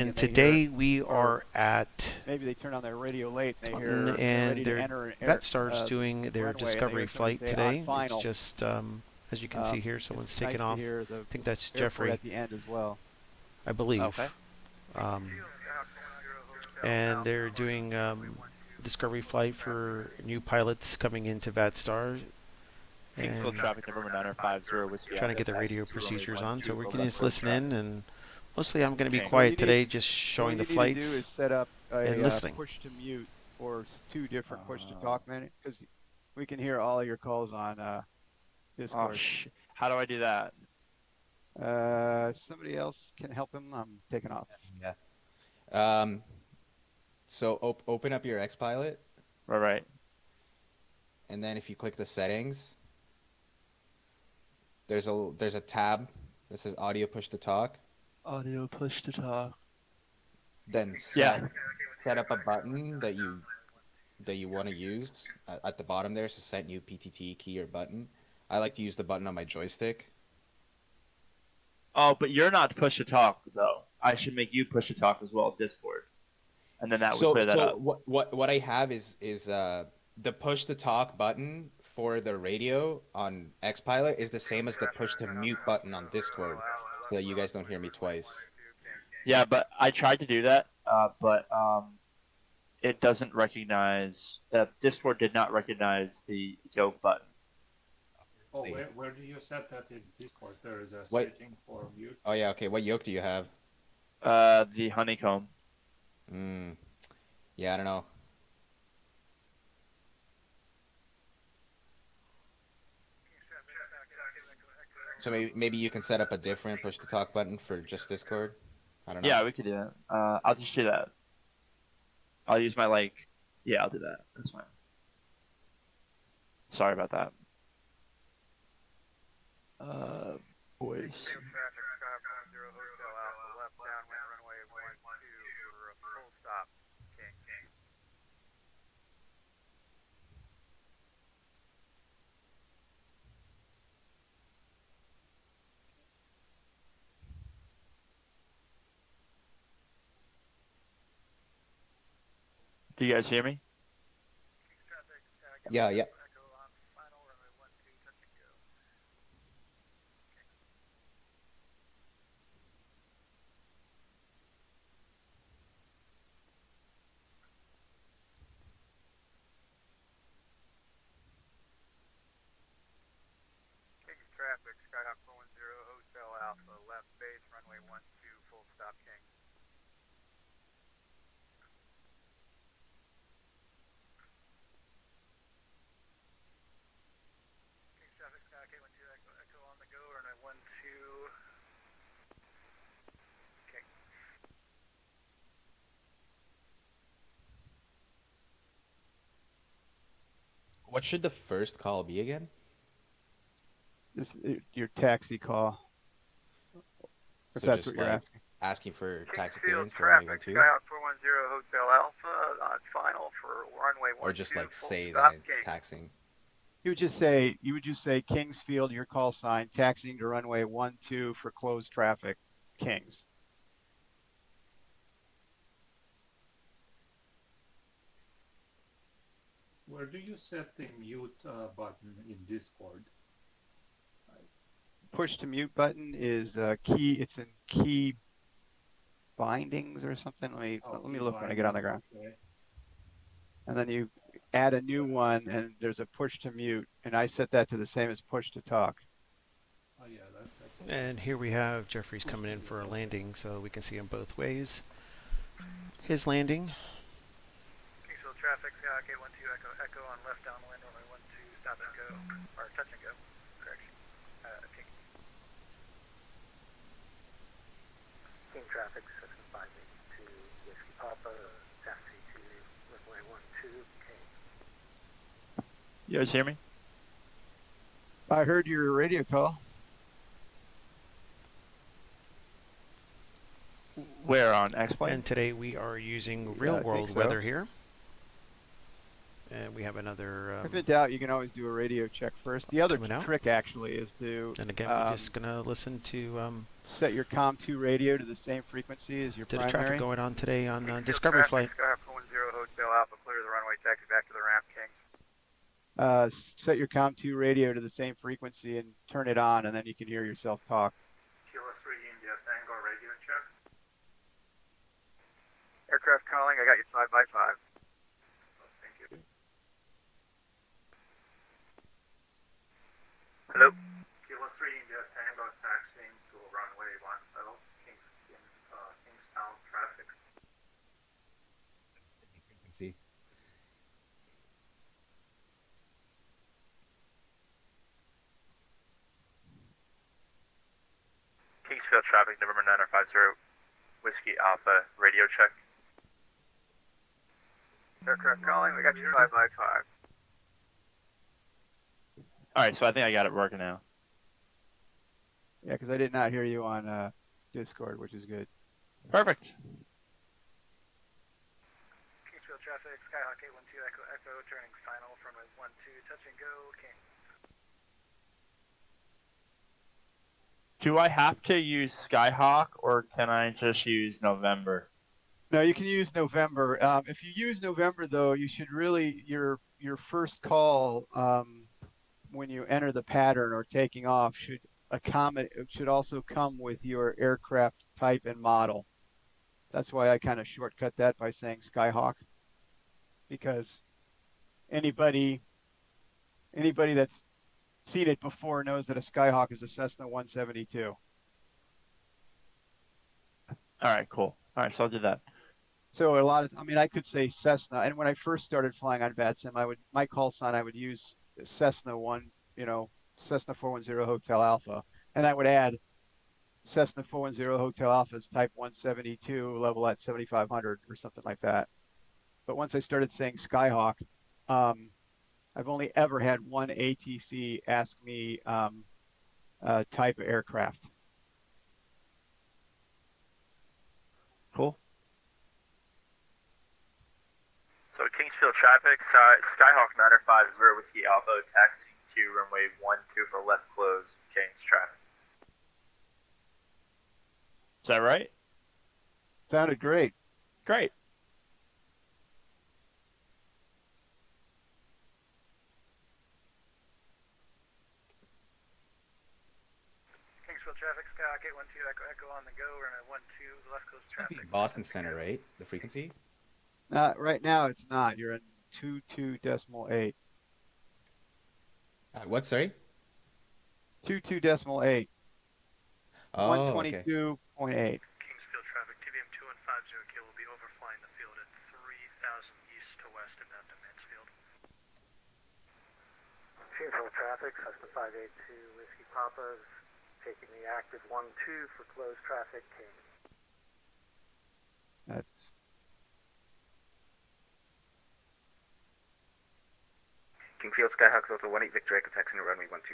And today we are maybe they turn on their radio late and they Taunton, hear they're ready to enter Vatstar's doing the their runway, and they discovery hear somebody flight say on today. It's final. just, as you can see here, someone's It's taken nice off. to hear I the think that's airport Jeffrey, at the end as well. I believe. Okay. And they're doing discovery flight for new pilots coming into Vatstar. Kingsville traffic November 950 Whiskey. Trying to get the radio procedures on, so we can just listen in, and mostly I'm going to be Okay. quiet today, just showing the What you need to do flights is set up and a listening. push to mute or two different push to talk minutes, because we can hear all your calls on Discord. Oh, how do I do that? Somebody else can help him. I'm taking off. Yeah. So open up your XPilot, Right. and then if you click the settings, there's a tab that says audio push to talk. Audio push to talk. Then set up a button that you want to use at the bottom there. So set new PTT key or button. I like to use the button on my joystick. Oh, but you're not push to talk though. I should make you push to talk as well, Discord, and then that would clear that up. What I have is the push to talk button for the radio on XPilot is the same as the push to mute button on Discord, so that you guys don't hear me twice. Yeah, but I tried to do that, but it doesn't recognize. Discord did not recognize the yoke button. Oh, where do you set that in Discord? There is a setting for mute. Oh yeah, okay. What yoke do you have? The honeycomb. Yeah, I don't know. So maybe you can set up a different push to talk button for just Discord. I don't know. Yeah, we could do that. I'll just do that. I'll use my Yeah, I'll do that. That's fine. Sorry about that. Voice. Do you guys hear me? Yeah. Traffic, Skyhawk 410, Hotel Alpha, left base, runway 12, full stop, King. King's traffic, Skyhawk 812, Echo on the go, runway 12, King. What should the first call be again? This your taxi call. If So that's just what you're asking. asking for taxi Kingsfield clearance for runway traffic, 12? Skyhawk 410, Hotel Alpha, on final for runway 12, Or just full say stop, that King. taxing? You would just say Kingsfield, your call sign, taxiing to runway 12 for closed traffic, Kings. Where do you set the mute button in Discord? Push to mute button is key. It's in key bindings or something. Let me look when I get on the ground. Okay. And then you add a new one, and there's a push to mute, and I set that to the same as push to talk. Oh yeah, that's. And here we have Jeffrey's coming in for a landing, so we can see him both ways. His landing. Kingsfield traffic, Skyhawk 812, Echo on left downwind, runway 12, stop and go, or touch and go, correction, King. King traffic, 758 to Whiskey Papa, taxi to runway 12, King. You guys hear me? I heard your radio call. Where on XPlane? And today we are using I real think world so. weather here. And we have another If in doubt, you can always do a radio check first. The other coming out. trick actually is to And again, we're just gonna listen to set your COM2 radio to the same frequency as your the primary. traffic going on today on Kingsfield Discovery traffic, flight. Skyhawk 10 Hotel Alpha, clear the runway, taxi back to the ramp, Kings. Set your COM2 radio to the same frequency and turn it on, and then you can hear yourself talk. Kilo 3 India, Tango radio check. Aircraft calling, I got you 5x5. Thank you. Hello? Kilo 3 India, Tango taxiing to runway 17, Kingstown traffic. Frequency. Kingsfield traffic, November 9050, Whiskey Alpha, radio check. Aircraft calling, we got you 5x5. All right, so I think I got it working now. Yeah, because I did not hear you on Discord, which is good. Perfect. Kingsfield traffic, Skyhawk 812 Echo Echo, turning final from a 12, touch and go, King. Do I have to use Skyhawk or can I just use November? No, you can use November. If you use November, though, you should really your first call when you enter the pattern or taking off should also come with your aircraft type and model. That's why I kind of shortcut that by saying Skyhawk, because anybody that's seen it before knows that a Skyhawk is a Cessna 172. All right, cool. All right, so I'll do that. So I could say Cessna, and when I first started flying on Vatsim, my call sign I would use Cessna 410 Hotel Alpha, and I would add Cessna 410 Hotel Alpha's type 172, level at 7,500 or something like that. But once I started saying Skyhawk, I've only ever had one ATC ask me type of aircraft. Cool. So Kingsfield traffic, Skyhawk 950 Whiskey Alpha, taxiing to runway 12 for left close, Kings traffic. Is that right? Sounded great. Great. Kingsfield traffic, Skyhawk 812 Echo Echo on the go, runway 12, left close traffic. Boston Center, right? The frequency? Right now it's not. You're in 22.8. What, sorry? 22.8. Oh, okay. 122.8. Kingsfield traffic, TBM 2150K will be overflying the field at 3,000 east to west of Mount Mansfield. Kingsfield traffic, Cessna 582 Whiskey Papa's, taking the active 12 for closed traffic, King. That's Kingsfield Skyhawk Delta 18 Victor Echo taxiing to runway 12.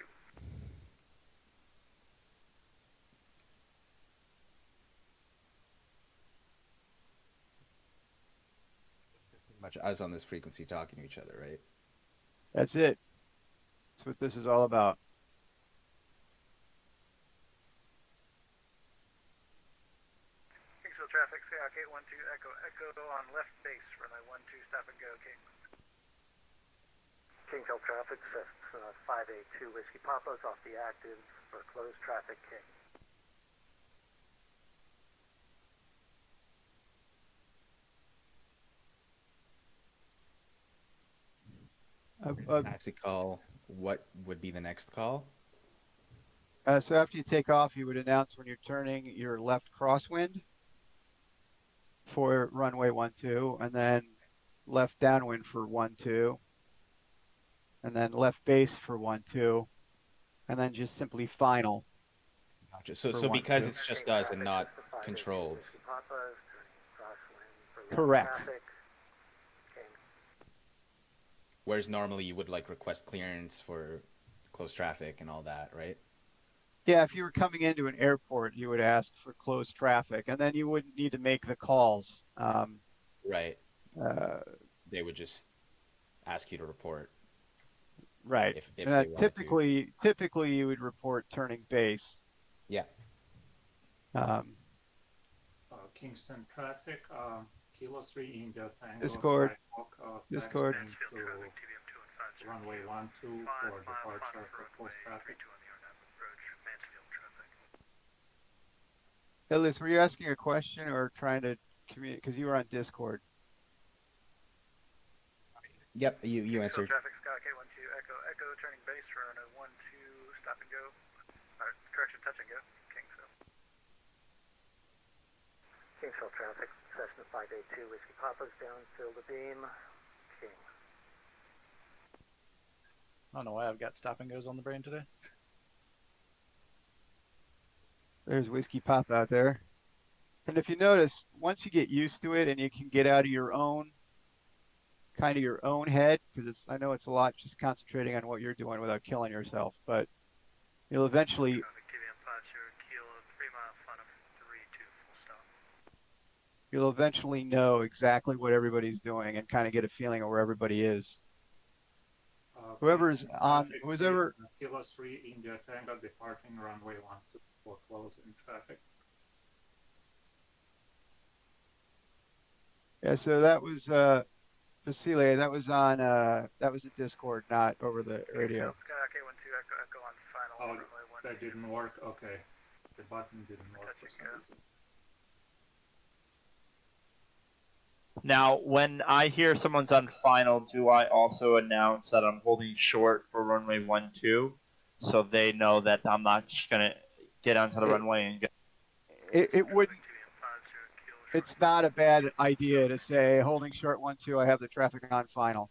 Pretty much us on this frequency talking to each other, right? That's it. That's what this is all about. Kingsfield traffic, Skyhawk 812 Echo Echo on left base, runway 12, stop and go, King. Kingsfield traffic, Cessna 582 Whiskey Papa's off the active for closed traffic, King. Taxi call. What would be the next call? So after you take off, you would announce when you're turning your left crosswind for runway 12, and then left downwind for 12, and then left base for 12, and then just simply final. Gotcha. So For because 12. it's just us and not controlled. Correct. Whereas normally you would like request clearance for close traffic and all that, right? Yeah, if you were coming into an airport, you would ask for closed traffic, and then you wouldn't need to make the calls. Right. Uh, They would just ask you to report. Right. If And they wanted to. typically you would report turning base. Yeah. Kingston traffic, Kilo 3 India Tango Discord. Skywalk, Discord. taxiing to runway 12 for departure for close traffic. Hey, Liz, were you asking a question or trying to communicate? Because you were on Discord. Yep, you answered. Traffic, Sky K12 Echo Echo, turning base for runway 12, stop and go. Correction, touch and go. Kingsville. Kingsville traffic, Cessna 582 Whiskey Papa's downfield the beam. King. I don't know why I've got stop and goes on the brain today. There's Whiskey Pop out there. And if you notice, once you get used to it and you can get out of your own head, because I know it's a lot just concentrating on what you're doing without killing yourself, but you'll eventually know exactly what everybody's doing and kind of get a feeling of where everybody is. Whoever's on, whoever. Kilo 3 India Tango departing runway 12 for closing traffic. Yeah, so that was Vasile, that was on that was a Discord, not over the radio. Sky K12 Echo Echo on final. Oh, runway that didn't work. Okay, the button didn't work for some reason. Now, when I hear someone's on final, do I also announce that I'm holding short for runway 12, so they know that I'm not just gonna get onto the runway and go? It wouldn't. It's not a bad idea to say holding short 12. I have the traffic on final.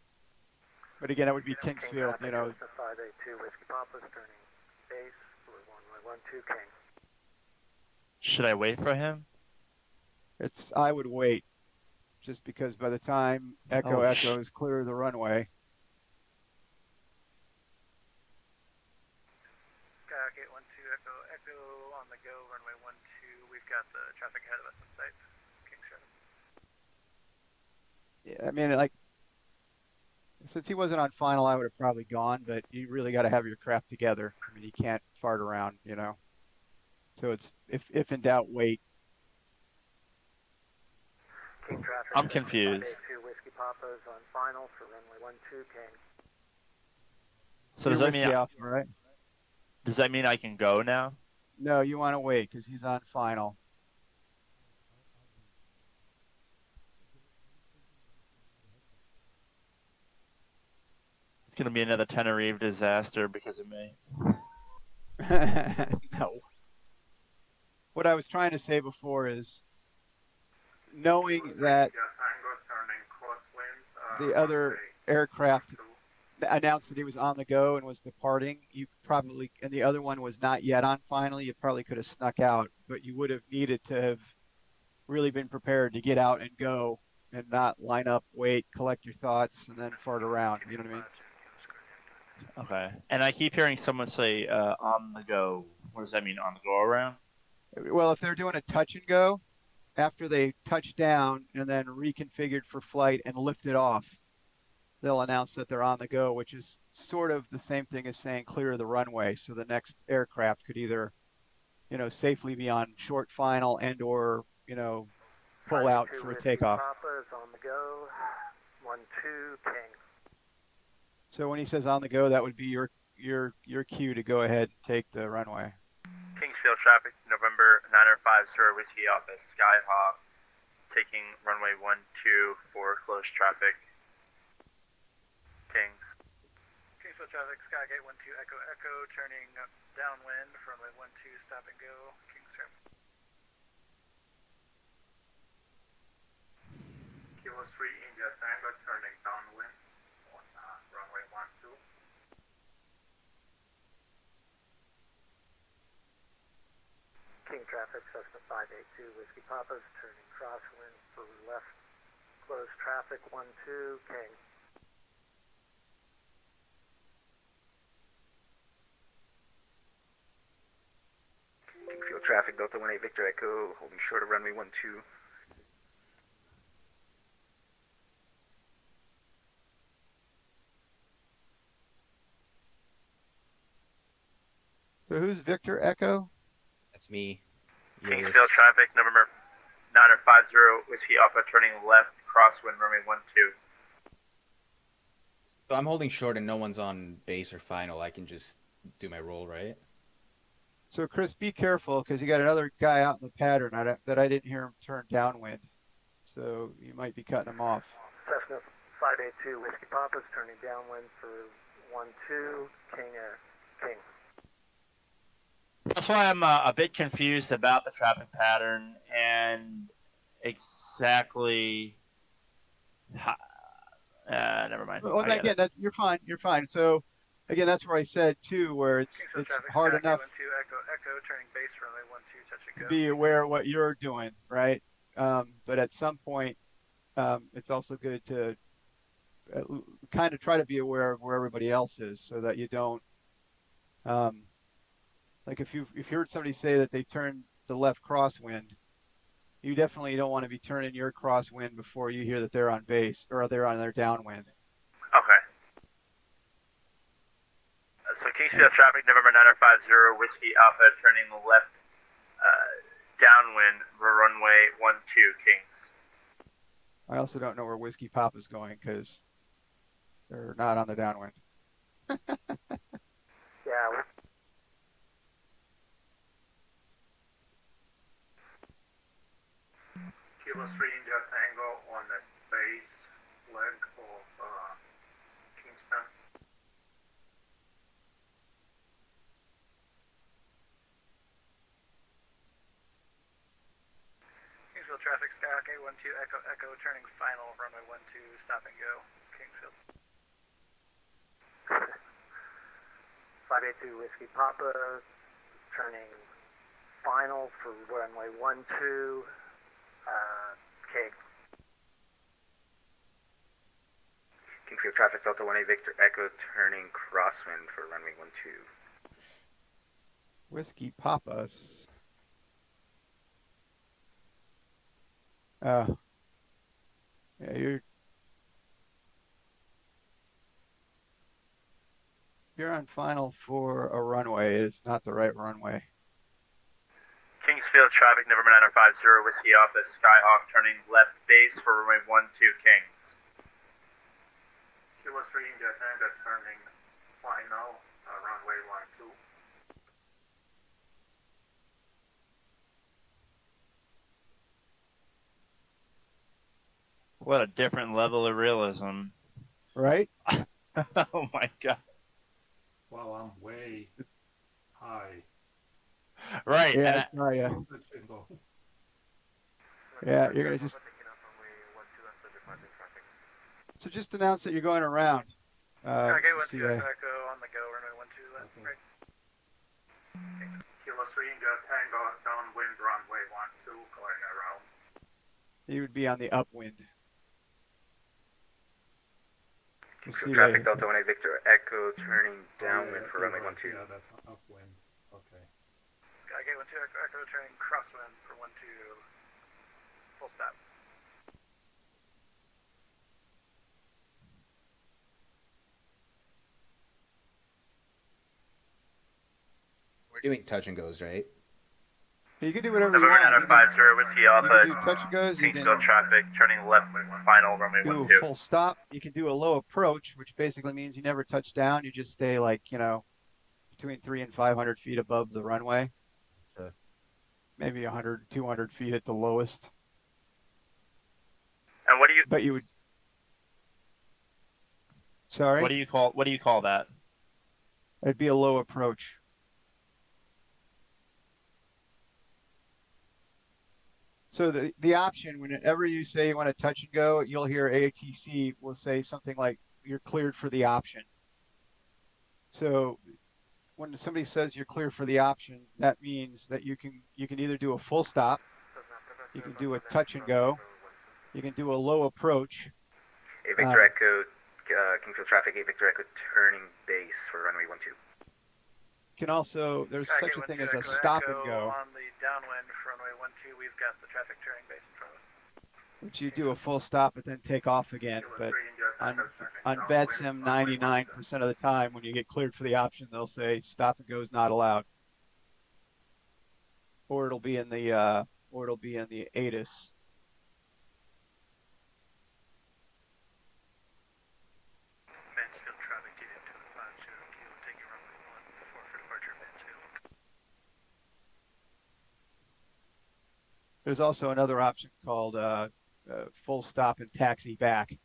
But again, it would be Kingsfield, you know. 582 Whiskey Papa's turning base for runway 12 King. Should I wait for him? I would wait, just because by the time Echo Echoes clear the runway. Sky K12 Echo Echo on the go, runway 12. We've got the traffic ahead of us in sight. Yeah, I mean, like, since he wasn't on final, I would have probably gone, but you really got to have your crap together. I mean, you can't fart around, you know. So it's, if in doubt, wait. King traffic, I'm confused. 582 Whiskey Papa's on final for runway 12 King. So does that mean Alpha, right? Does that mean I can go now? No, you want to wait because he's on final. It's gonna be another Tenerife disaster because of me. No. What I was trying to say before is knowing that the other aircraft announced that he was on the go and was departing, you probably, and the other one was not yet on final, you probably could have snuck out, but you would have needed to have really been prepared to get out and go and not line up, wait, collect your thoughts, and then fart around. You know what I mean? Okay. And I keep hearing someone say on the go. What does that mean, on the go around? Well, if they're doing a touch and go, after they touch down and then reconfigured for flight and lifted off, they'll announce that they're on the go, which is sort of the same thing as saying clear the runway. So the next aircraft could either, you know, safely be on short final and or, you know, pull out for a takeoff. Papa's on the go, 12 King. So when he says on the go, that would be your cue to go ahead and take the runway. Kingsfield traffic, November 905 Whiskey Office, Skyhawk, taking runway 12 for closed traffic. Kings. Kingsfield traffic, Skygate 12 Echo Echo, turning downwind from runway 12, stop and go, Kings traffic. Kilo 3 India Tango, turning downwind on runway 12. King traffic, Cessna 582 Whiskey Papa's, turning crosswind for left, closed traffic, 12 King. Kingsfield traffic, Delta 18 Victor Echo, holding short of runway 12. So who's Victor Echo? That's me. Kingsfield Yes. traffic, November 950 Whiskey Alpha, turning left, crosswind, runway 12. So I'm holding short and no one's on base or final. I can just do my roll, right? So Chris, be careful because you got another guy out in the pattern that I didn't hear him turn downwind. So you might be cutting him off. Cessna 582 Whiskey Papa's turning downwind for 12, King. That's why I'm a bit confused about the traffic pattern and exactly. Never mind. Well, again, you're fine. You're fine. So again, that's where I said too, where it's traffic, hard Sky enough Echo, turning base runway 12, touch and to go. be aware of what you're doing, right? But at some point, it's also good to kind of try to be aware of where everybody else is, so that you don't, like if you heard somebody say that they turned the left crosswind, you definitely don't want to be turning your crosswind before you hear that they're on base or they're on their downwind. Okay. So Kingsfield traffic, November 950 Whiskey Alpha, turning left, downwind for runway 12, Kings. I also don't know where Whiskey Pop is going because they're not on the downwind. Yeah. Kilo 3 India Tango on the base leg of Kingston. Kingsfield traffic, Sky 12 Echo, turning final, runway 12, stop and go, Kingsfield. 582 Whiskey Papa, turning final for runway 12, King. Kingsfield traffic, Delta 1A Victor Echo, turning crosswind for runway 12. Whiskey Papas. Yeah, you're on final for a runway. It's not the right runway. Kingsfield traffic, November 950 Whiskey Alpha, Skyhawk, turning left base for runway 12, Kings. Kilo 3 India Tango, turning final, runway 12. What a different level of realism. Right? Oh my god. Well, I'm way high. Right. Yeah, yeah, you're gonna just. So just announce that you're going around. Sky 12 see, Echo on the go, runway 12, left, right. Kilo 3 India Tango, downwind runway 12, going around. you would be on the upwind. Kingsfield traffic, Delta 1A Victor Echo, turning downwind for runway 12. Yeah, that's upwind. Okay. Sky 12 Echo, turning crosswind for 12, full stop. We're doing touch and goes, right? You can do whatever you November want. 950 Whiskey You Alpha, can do touch and goes. You Kingsfield can traffic, turning left, final, runway do 12. a full stop. You can do a low approach, which basically means you never touch down. You just stay like, between 300 and 500 feet above the runway. Sure. Maybe 100, 200 feet at the lowest. And what do you? But you would. Sorry? What do you call that? It'd be a low approach. So the option, whenever you say you want to touch and go, you'll hear ATC will say something like you're cleared for the option. So when somebody says you're clear for the option, that means that you can either do a full stop, you can do a touch and go, you can do a low approach. A Victor Echo, Kingsfield traffic, A Victor Echo, turning base for runway 12. Can also, there's Sky such a 12 thing as a Echo stop and go, on the downwind for runway 12, we've got the traffic turning base in front of us. which you do a full stop but then take off again. But on Vatsim, 99% of the time when you get cleared for the option, they'll say stop and go is not allowed. or it'll be in the ATIS. Mansfield traffic to 250 kilo, taking runway 14 for departure Mansfield. There's also another option called full stop and taxi back.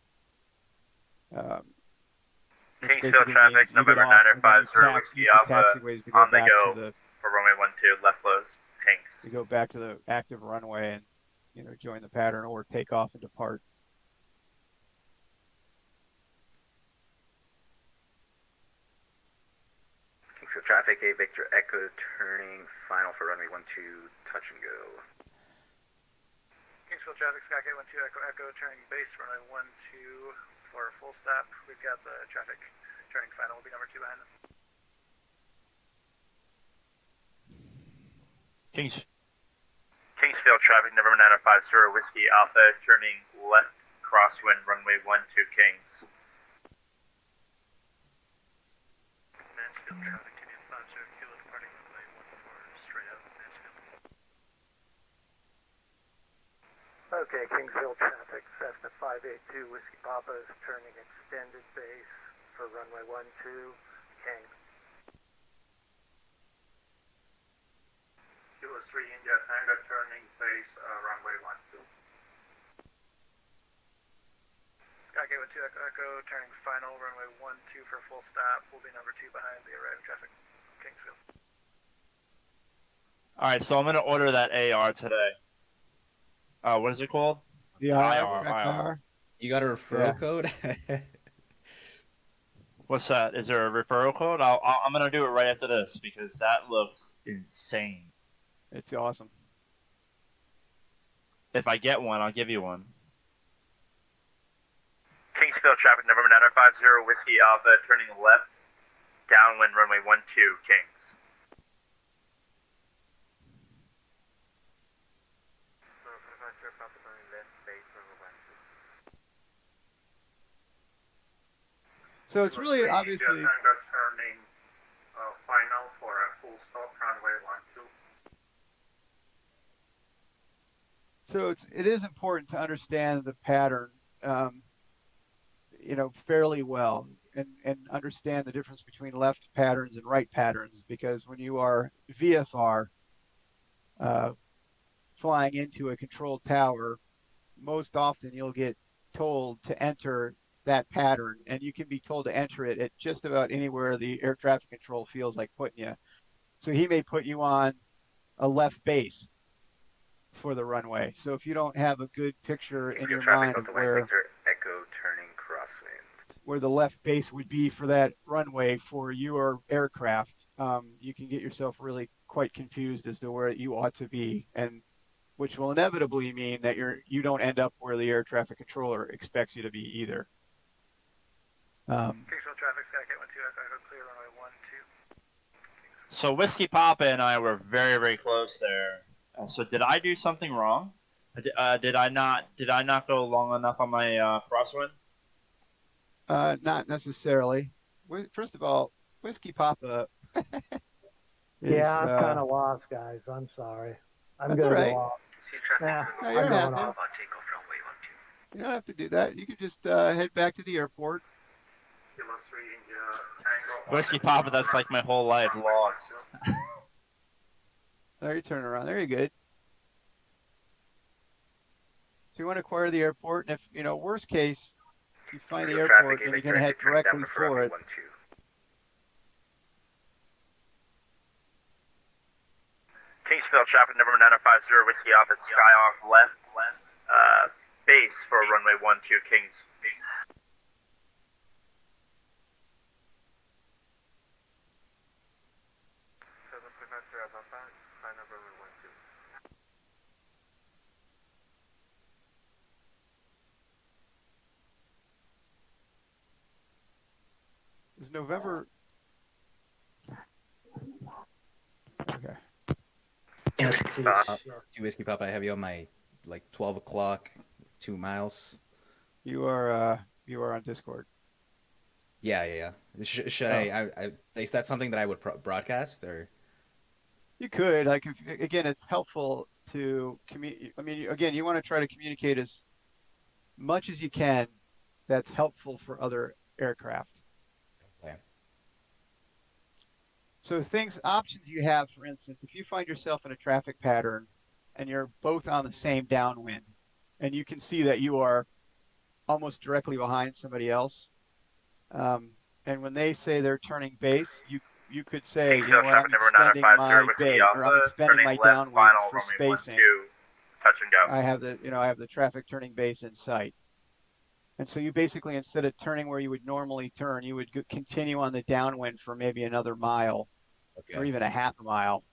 Which Kingsfield basically traffic, means you get November off and then 950 you Whiskey use the Alpha, taxiways to go on the back go to the for runway 12, left close, Kings. to go back to the active runway and join the pattern or take off and depart. Kingsfield traffic, A Victor Echo turning final for runway 12, touch and go. Kingsfield traffic, Skygate 12 Echo Echo, turning base runway 12 for a full stop. We've got the traffic turning final, will be number 2 behind them. Kingsfield traffic, November 950 Whiskey Alpha, turning left crosswind, runway 12, Kings. Mansfield traffic, TDM 50 kilo, departing runway 14 straight out Mansfield. Okay, Kingsville traffic, Cessna 582 Whiskey Papa is turning extended base for runway 12, King. Kilo 3 India Tango turning base runway 12. Skygate 12 Echo Echo, turning final, runway 12 for full stop, will be number 2 behind the arriving traffic, Kingsfield. Alright, so I'm gonna order that AR today. What is it called? The IR. You got a referral code? What's that? Is there a referral code? I'm gonna do it right after this because that looks insane. It's awesome. If I get one, I'll give you one. Kingsfield traffic, November 950 Whiskey Alpha, turning left, downwind, runway 12, Kings. So it's really India obviously Tango turning final for a full stop runway 12. so it is important to understand the pattern, fairly well, and understand the difference between left patterns and right patterns, because when you are VFR flying into a controlled tower, most often you'll get told to enter that pattern, and you can be told to enter it at just about anywhere the air traffic control feels like putting you. So he may put you on a left base for the runway. So if you don't have a good picture in your mind of where Echo turning crosswind. where the left base would be for that runway for your aircraft, you can get yourself really quite confused as to where you ought to be, and which will inevitably mean that you don't end up where the air traffic controller expects you to be either. Kingsville traffic, Skygate 12 Echo Echo, clear runway 12. So Whiskey Papa and I were very, very close there. So did I do something wrong? Did I not go long enough on my crosswind? Not necessarily. First of all, Whiskey Papa. Yeah, I'm kind of lost, guys. I'm sorry. I'm That's gonna all right. go off. Yeah, No, you don't have to. Takeoff runway 12. You don't have to do that. You can just head back to the airport. Kilo 3 India Tango. Whiskey Papa, that's like my whole life lost. There, you turn around. There, you're good. So you want to acquire the airport, and if worst case, you find the airport and you're going to head directly for it. Kingsfield traffic, November 950 Whiskey Alpha, Skyhawk left, base for runway 12, Kings. Is November? Okay. Whiskey Papa, I have you on my 12 o'clock, 2 miles. You are on Discord. Yeah. Should I? Is that something that I would broadcast or? You could, like, again, it's helpful to communicate. I mean, again, you want to try to communicate as much as you can that's helpful for other aircraft. Okay. So options you have, for instance, if you find yourself in a traffic pattern and you're both on the same downwind, and you can see that you are almost directly behind somebody else, and when they say they're turning base, you could say, you know Kingsville what, I'm traffic number extending 950 my Whiskey or I'm Alpha, expending turning my left downwind final for runway 12, spacing. touch and go. I have the traffic turning base in sight. And so you basically, instead of turning where you would normally turn, you would continue on the downwind for maybe another mile or even a half a mile.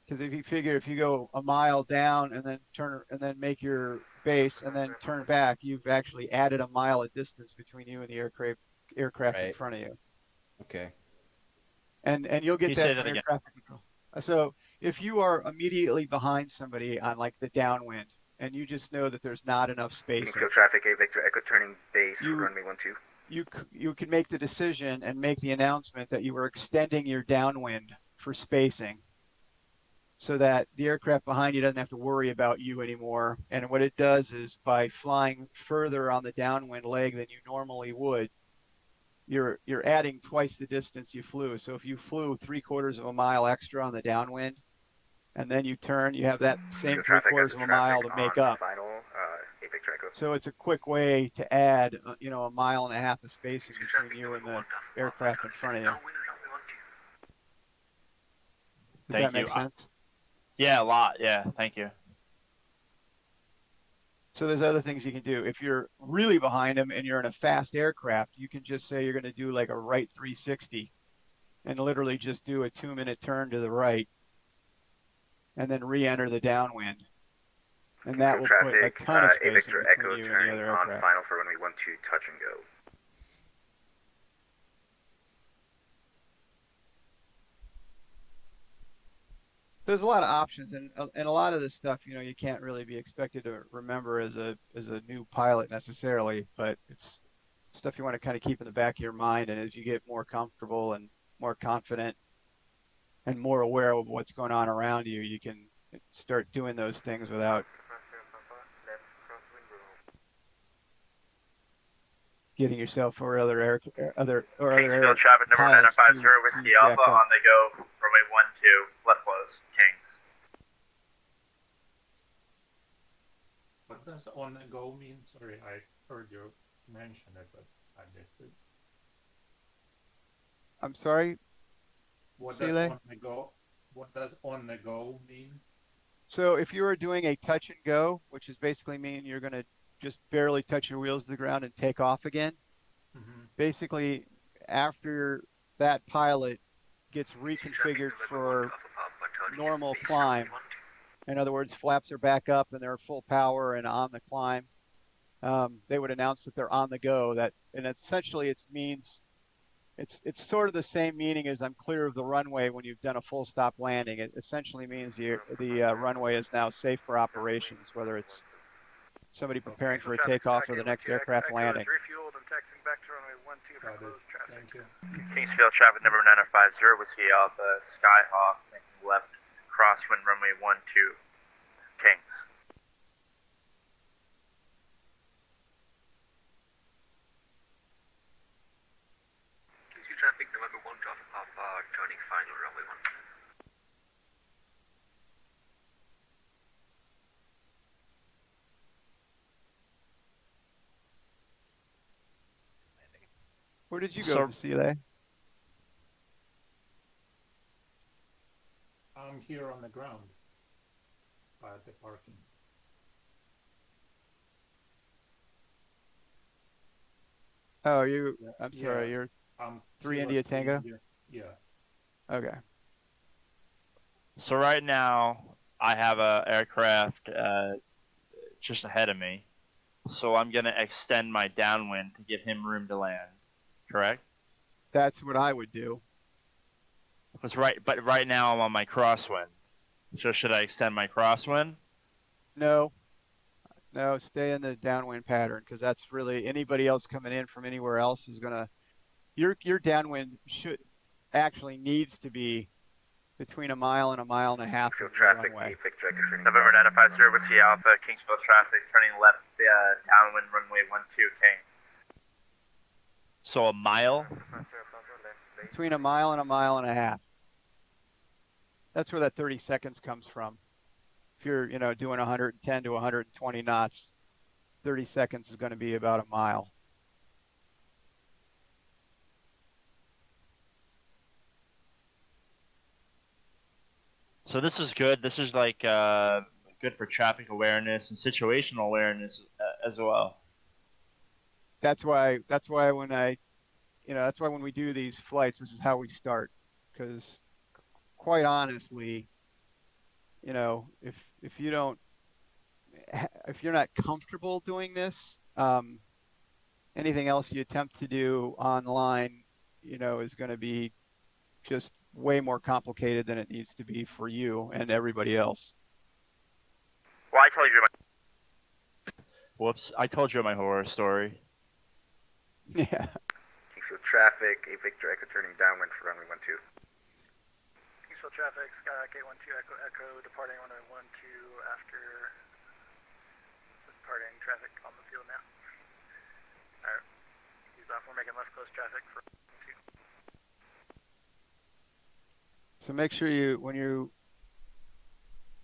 Because if you figure if you go a mile down and then make your base and then turn back, you've actually added a mile of distance between you and the aircraft in front of you. Okay. And you'll get Can you say that that from air again? traffic control. So if you are immediately behind somebody on like the downwind and you just know that there's not enough spacing, Kingsville traffic, A Victor Echo turning base for runway 12. you can make the decision and make the announcement that you were extending your downwind for spacing so that the aircraft behind you doesn't have to worry about you anymore. And what it does is by flying further on the downwind leg than you normally would, you're adding twice the distance you flew. So if you flew 3/4 of a mile extra on the downwind and then you turn, you have that same 3/4 of a mile to make up. So it's a quick way to add, a 1.5 miles of spacing between you and the aircraft in front of you. Does that make sense? Yeah, a lot. Yeah, thank you. So there's other things you can do. If you're really behind them and you're in a fast aircraft, you can just say you're going to do like a right 360 and literally just do a 2-minute turn to the right and then re-enter the downwind. And that will put a ton of spacing between you and the other aircraft. Final for runway 12, touch and go. There's a lot of options, and a lot of this stuff, you can't really be expected to remember as a new pilot necessarily, but it's stuff you want to kind of keep in the back of your mind. And as you get more comfortable and more confident and more aware of what's going on around you, you can start doing those things without getting yourself or other Kingsville traffic number 950 Whiskey Alpha on the go, runway 12, left close, Kings. What does on the go mean? Sorry, I heard you mention it, but I missed it. I'm sorry? What does on the go mean? So if you are doing a touch and go, which is basically mean you're going to just barely touch your wheels to the ground and take off again. Basically, after that pilot gets reconfigured for normal climb, in other words, flaps are back up and they're full power and on the climb, they would announce that they're on the go. And essentially it means it's sort of the same meaning as I'm clear of the runway when you've done a full stop landing. It essentially means the runway is now safe for operations, whether it's somebody preparing for a takeoff or the next aircraft landing. Refueled and taxiing back to runway 12 for closed traffic. Thank you. Kingsville traffic number 950 Whiskey Alpha, Skyhawk, making left, crosswind runway 12, Kings. Traffic November 1 Alpha, turning final runway 12. Where did you go, Vasile? I'm here on the ground at the parking. Oh, I'm sorry, you're 3 India Tango? Yeah. Okay. So right now, I have a aircraft just ahead of me. So I'm going to extend my downwind to give him room to land. Correct? That's what I would do. But right now I'm on my crosswind. So should I extend my crosswind? No, stay in the downwind pattern, because that's really anybody else coming in from anywhere else is gonna. Your downwind actually needs to be between a mile and a mile and a half Kingsville of the traffic, runway. 8 Victor Echo turning November 950 Whiskey Alpha, Kingsville traffic, turning left downwind runway 12, King. So a mile. Between a mile and a half. That's where that 30 seconds comes from. If you're, doing 110 to 120 knots, 30 seconds is going to be about a mile. So this is good. This is like good for traffic awareness and situational awareness as well. That's why when that's why when we do these flights, this is how we start. Because quite honestly, if you're not comfortable doing this, anything else you attempt to do online, is going to be just way more complicated than it needs to be for you and everybody else. Well, I told you my... Whoops! I told you my horror story. Yeah. Kingsville traffic, 8 Victor Echo turning downwind for runway 12. Kingsville traffic, Skyhawk 812 Echo Echo, departing runway 12 after departing traffic on the field now. Alright, he's off. We're making left close traffic for 2. So make sure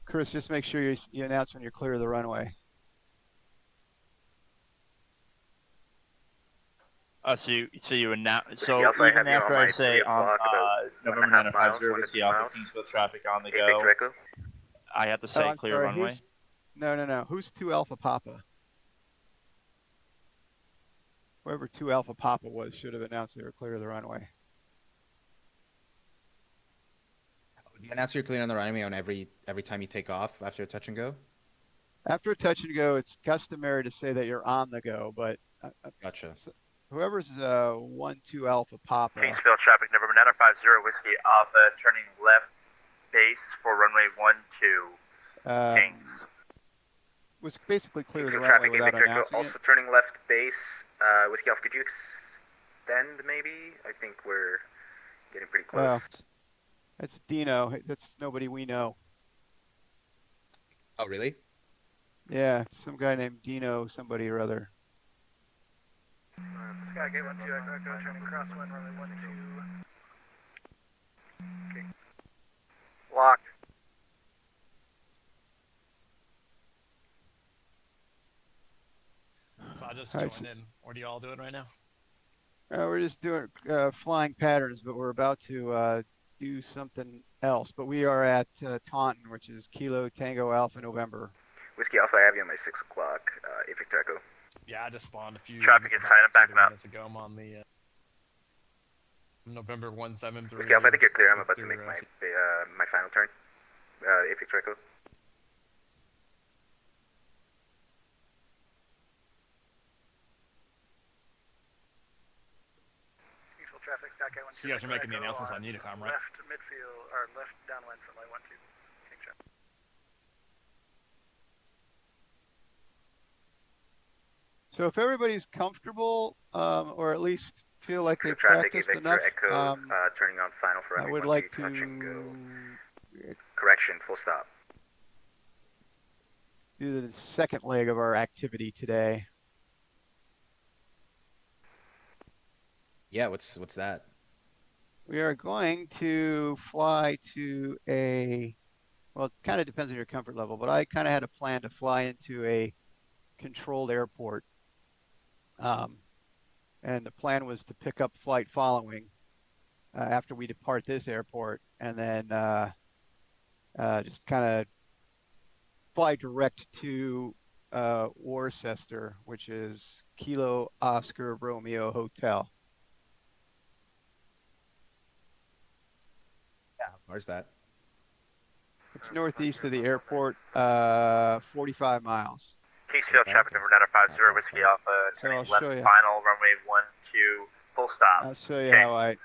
Chris, just make sure you announce when you're clear of the runway. So you announce. So Alpha, I even have you after on I my say 3 on o'clock, about November 1.5 miles, 950 Whiskey Alpha, Kingsville traffic on the 8 go, Victor Echo. I have to say I'm clear sorry, runway. No. Who's 2 Alpha Papa? Whoever 2 Alpha Papa was should have announced they were clear of the runway. Do you announce you're clear on the runway on every time you take off after a touch and go? After a touch and go, it's customary to say that you're on the go, but Gotcha. whoever's 1-2 Alpha Papa. Kingsville traffic, November 950 Whiskey Alpha, turning left base for runway 12, Kings. Was basically clear of the Kingsville runway traffic, 8 without Victor Echo, announcing also it. turning left base. Whiskey Alpha, could you extend maybe? I think we're getting pretty close. That's Dino. That's nobody we know. Oh, really? Yeah, some guy named Dino, somebody or other. Skyhawk 812 Echo Echo, turning crosswind runway 12. Okay. Locked. So I just All right, joined in. What are you all doing right now? We're just doing flying patterns, but we're about to do something else. But we are at Taunton, which is Kilo Tango Alpha November. Whiskey Alpha, I have you on my 6 o'clock. 8 Victor Echo. Yeah, I just spawned a few. Traffic is about signing back 2 now. minutes ago. I'm on the November 173. Whiskey Alpha, I think you're clear. I'm about to Victor, make my final turn. 8 Victor Echo. Kingsville traffic, Skyhawk 812 So you guys are making the Echo announcements on on Unicom, right? left midfield, or left downwind from runway 12. King traffic. So if everybody's comfortable, or at least feel like they've Traffic, 8 practiced Victor enough, Echo, turning on final for I runway would 12, like touch and go. to Correction, full stop. do the second leg of our activity today. Yeah, what's that? We are going to fly to well, it kind of depends on your comfort level, but I kind of had a plan to fly into a controlled airport. And the plan was to pick up flight following after we depart this airport, and then just kind of fly direct to Worcester, which is Kilo Oscar Romeo Hotel. Yeah, how far is that? It's northeast of the airport, 45 miles. Kingsville traffic, November 950 Whiskey Alpha, So turning I'll left show you. final runway 12, full stop. I'll show you Okay.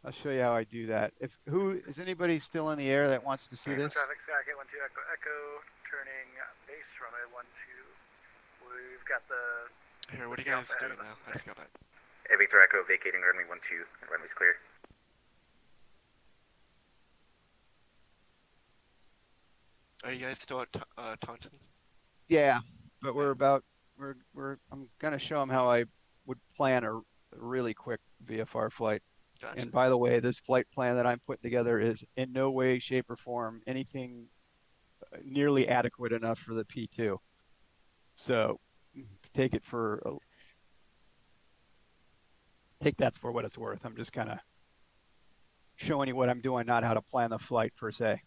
I'll show you how I do that. Is anybody still in the air that wants to see this? Traffic, Skyhawk 812 Echo Echo, turning base runway 12. We've got the... Here, what are you guys doing now? I just got it. 8 Victor Echo, vacating runway 12. Runway's clear. Are you guys still at Taunton? Yeah, but I'm gonna show him how I would plan a really quick VFR flight. Gotcha. And by the way, this flight plan that I'm putting together is in no way, shape, or form anything nearly adequate enough for the P2. So take it for take that for what it's worth. I'm just kind of showing you what I'm doing, not how to plan the flight per se.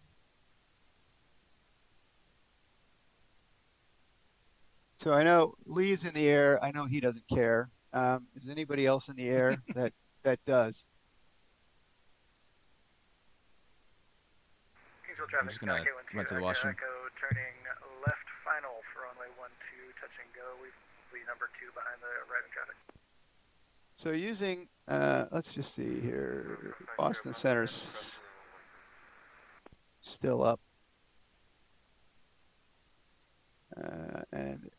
So I know Lee's in the air. I know he doesn't care. Is anybody else in the air that does? Kingsville I'm traffic, just gonna Sky run to the Echo, washroom. Echo, turning left final for runway 12, touch and go. We number 2 behind the arriving traffic. So using, let's just see here, Boston Center's still up. And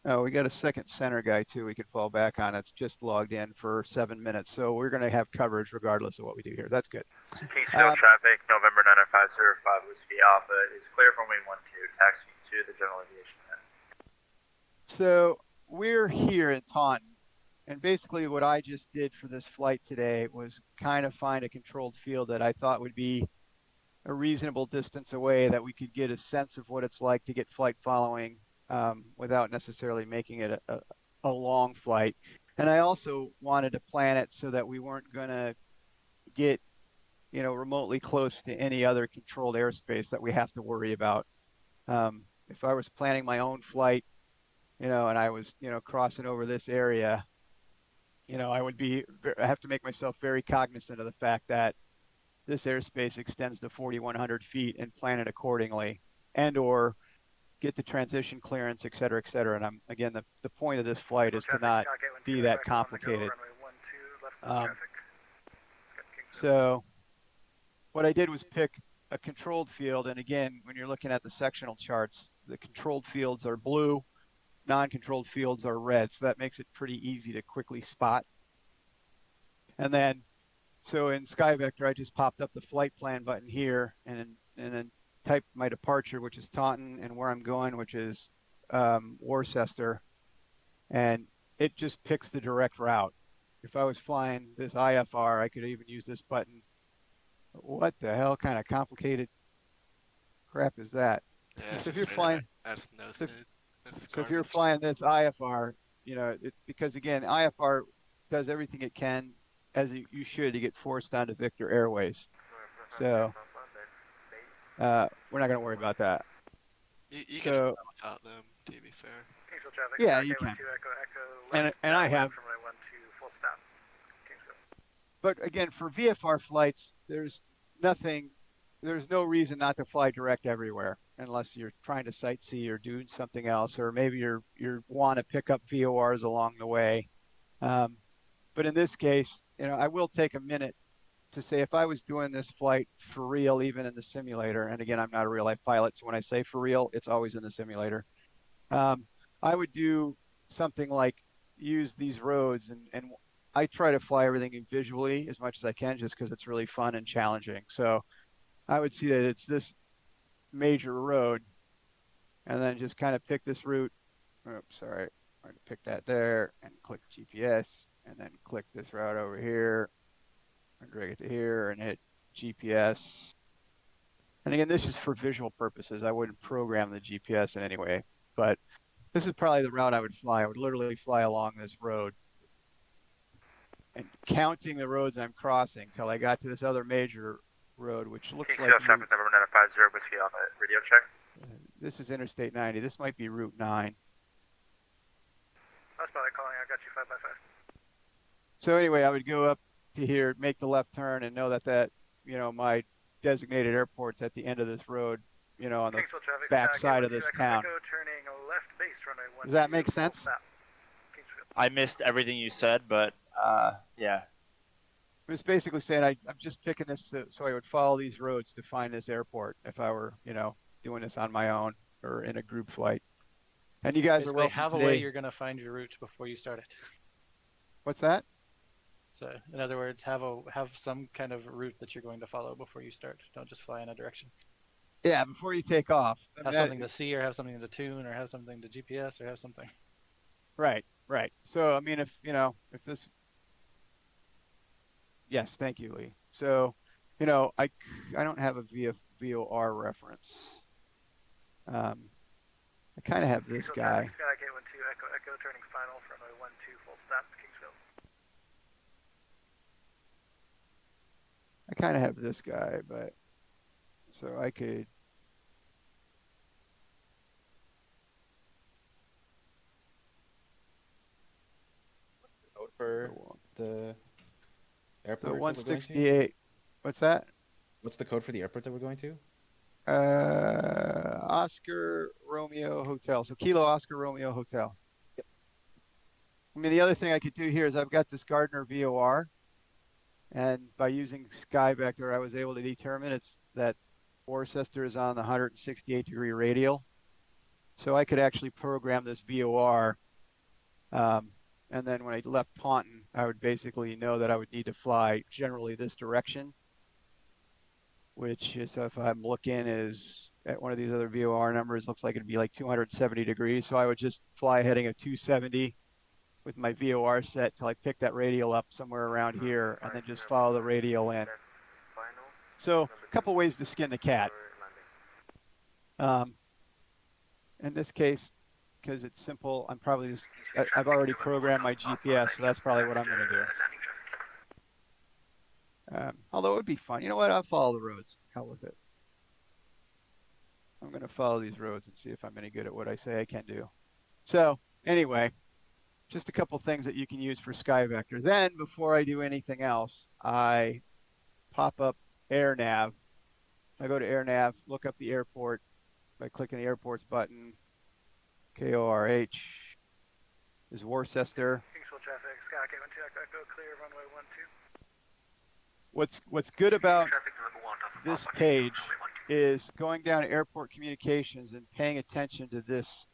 oh, we got a second center guy too we could fall back on. It's just logged in for 7 minutes. So we're going to have coverage regardless of what we do here. That's good. Kingsville traffic, November 90505 Whiskey Alpha is clear from runway 12, taxiing to the general aviation net. So we're here in Taunton. And basically what I just did for this flight today was kind of find a controlled field that I thought would be a reasonable distance away that we could get a sense of what it's like to get flight following without necessarily making it a long flight. And I also wanted to plan it so that we weren't going to get, remotely close to any other controlled airspace that we have to worry about. If I was planning my own flight, and I was, crossing over this area, I have to make myself very cognizant of the fact that this airspace extends to 4,100 feet and plan it accordingly, and or get the transition clearance, et cetera, et cetera. And again, the point of this flight is to not be that complicated. So what I did was pick a controlled field. And again, when you're looking at the sectional charts, the controlled fields are blue, non-controlled fields are red. So that makes it pretty easy to quickly spot. And then, so in SkyVector, I just popped up the flight plan button here and then typed my departure, which is Taunton, and where I'm going, which is Worcester. And it just picks the direct route. If I was flying this IFR, I could even use this button. What the hell kind of complicated crap is that? Yeah, So if you're flying, so if you're flying this IFR, because again, IFR does everything it can, as you should, to get forced onto Victor Airways. So we're not going to worry about that. You can fly without them, to be fair. Yeah, you can. And I have. But again, for VFR flights, there's no reason not to fly direct everywhere unless you're trying to sightsee or doing something else, or maybe you want to pick up VORs along the way. But in this case, I will take a minute to say if I was doing this flight for real, even in the simulator, and again, I'm not a real life pilot, so when I say for real, it's always in the simulator. I would do something like use these roads, and I try to fly everything visually as much as I can, just because it's really fun and challenging. So I would see that it's this major road, and then just kind of pick this route. Oops, sorry. I'm going to pick that there and click GPS, and then click this route over here and drag it to here and hit GPS. And again, this is for visual purposes. I wouldn't program the GPS in any way, but this is probably the route I would fly. I would literally fly along this road and counting the roads I'm crossing till I got to this other major road, which looks like traffic number 950 Whiskey Alpha, radio check. This is Interstate 90. This might be Route 9. That's probably calling. I got you 5x5. So anyway, I would go up to here, make the left turn, and know that my designated airport's at the end of this road, on the back side of this town. Does that make sense? I missed everything you said, but yeah. I was basically saying I'm just picking this so I would follow these roads to find this airport if I were, doing this on my own or in a group flight. And you guys are welcome have today. a way you're going to find your route before you start it. What's that? So in other words, have some kind of route that you're going to follow before you start. Don't just fly in a direction. Yeah, before you take off. I Have mean, something to see, or have something to tune, or have something to GPS, or have something. right, right. So I mean, if you know, if this, yes, thank you, Lee. So, you know, I don't have a VOR reference. I kind of have this Kingsville guy. traffic, Sky Gate 12 Echo Echo turning final from a 12 full stop Kingsville. I kind of have this guy, but so I could. Code for the airport So that we're going to? 168. What's that? What's the code for the airport that we're going to? Oscar Romeo Hotel. So Kilo Oscar Romeo Hotel. Yep. I mean, the other thing I could do here is I've got this Gardner VOR, and by using Sky Vector, I was able to determine it's that Worcester is on the 168-degree radial. So I could actually program this VOR, and then when I left Taunton, I would basically know that I would need to fly generally this direction, which is, if I'm looking, is at one of these other VOR numbers, looks like it'd be like 270 degrees. So I would just fly heading at 270 with my VOR set till I pick that radial up somewhere around here, and then just follow the radial in. So a couple ways to skin the cat. In this case, because it's simple, I'm probably just, I've already programmed my GPS, so that's probably what I'm going to do. Although it would be fun. You know what? I'll follow the roads. Hell with it. I'm going to follow these roads and see if I'm any good at what I say I can do. So anyway, just a couple things that you can use for Sky Vector. Then before I do anything else, I pop up AirNav. I go to AirNav, look up the airport by clicking the airports button. KORH is Worcester. Kingsville traffic, Sky Gate 12 Echo Echo clear runway 12. What's good about this page is going down to airport communications and paying attention to this,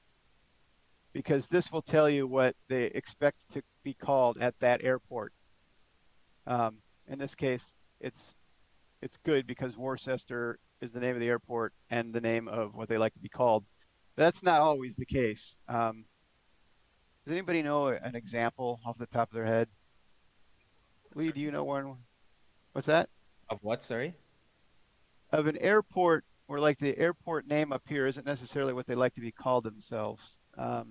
because this will tell you what they expect to be called at that airport. In this case, it's good because Worcester is the name of the airport and the name of what they like to be called. That's not always the case. Does anybody know an example off the top of their head? Lee, do you know one? What's that? Of what, sorry? Of an airport where like the airport name up here isn't necessarily what they like to be called themselves. I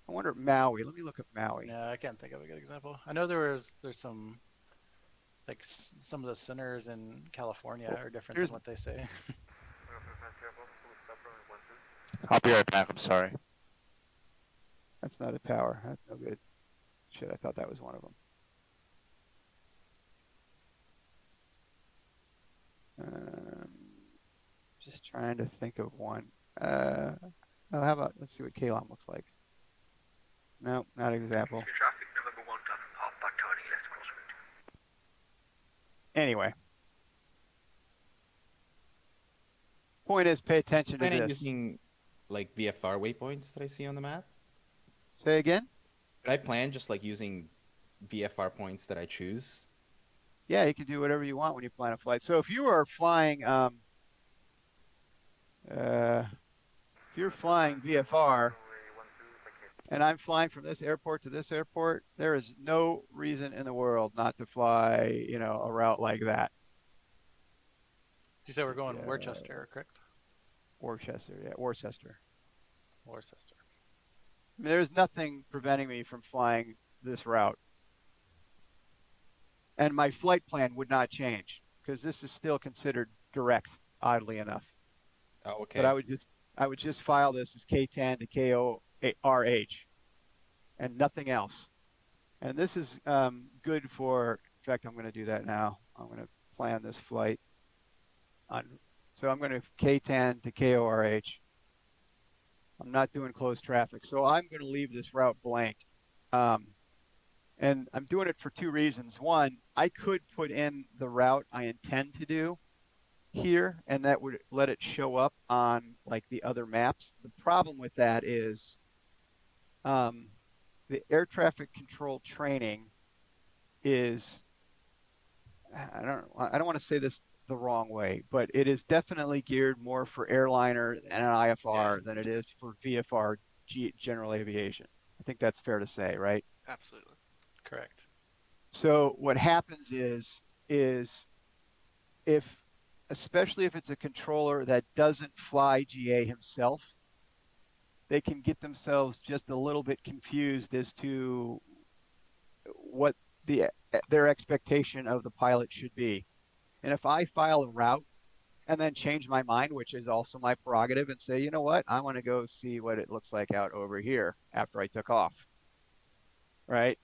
wonder Maui. Let me look up Maui. No, I can't think of a good example. I know there's some, like some of the centers in California are different than what they say. I'll be right back. I'm sorry. That's not a tower. That's no good. Shit, I thought that was one of them. Just trying to think of one. Oh, how about, let's see what Kalon looks like. No, not an example. Traffic, November 1, half back turning left crosswind. Anyway. Point is, pay attention to Planning this. using like VFR waypoints that I see on the map? Say again? Could I plan just like using VFR points that I choose? Yeah, you can do whatever you want when you plan a flight. So if you are flying, if you're flying VFR, and I'm flying from this airport to this airport, there is no reason in the world not to fly, you know, a route like that. You said we're going Worcester, correct? Worcester, yeah, Worcester. Worcester. I mean, there's nothing preventing me from flying this route. And my flight plan would not change because this is still considered direct, oddly enough. Oh, okay. But I would just file this as KTAN to KORH and nothing else. And this is good for, in fact, I'm going to do that now. I'm going to plan this flight on, so I'm going to KTAN to KORH. I'm not doing closed traffic. So I'm going to leave this route blank. And I'm doing it for two reasons. One, I could put in the route I intend to do here, and that would let it show up on like the other maps. The problem with that is the air traffic control training is, I don't want to say this the wrong way, but it is definitely geared more for airliner and an IFR than it is for VFR general aviation. I think that's fair to say, right? Absolutely. Correct. So what happens is if, especially if it's a controller that doesn't fly GA himself, they can get themselves just a little bit confused as to what their expectation of the pilot should be. And if I file a route and then change my mind, which is also my prerogative, and say, you know what, I want to go see what it looks like out over here after I took off, right?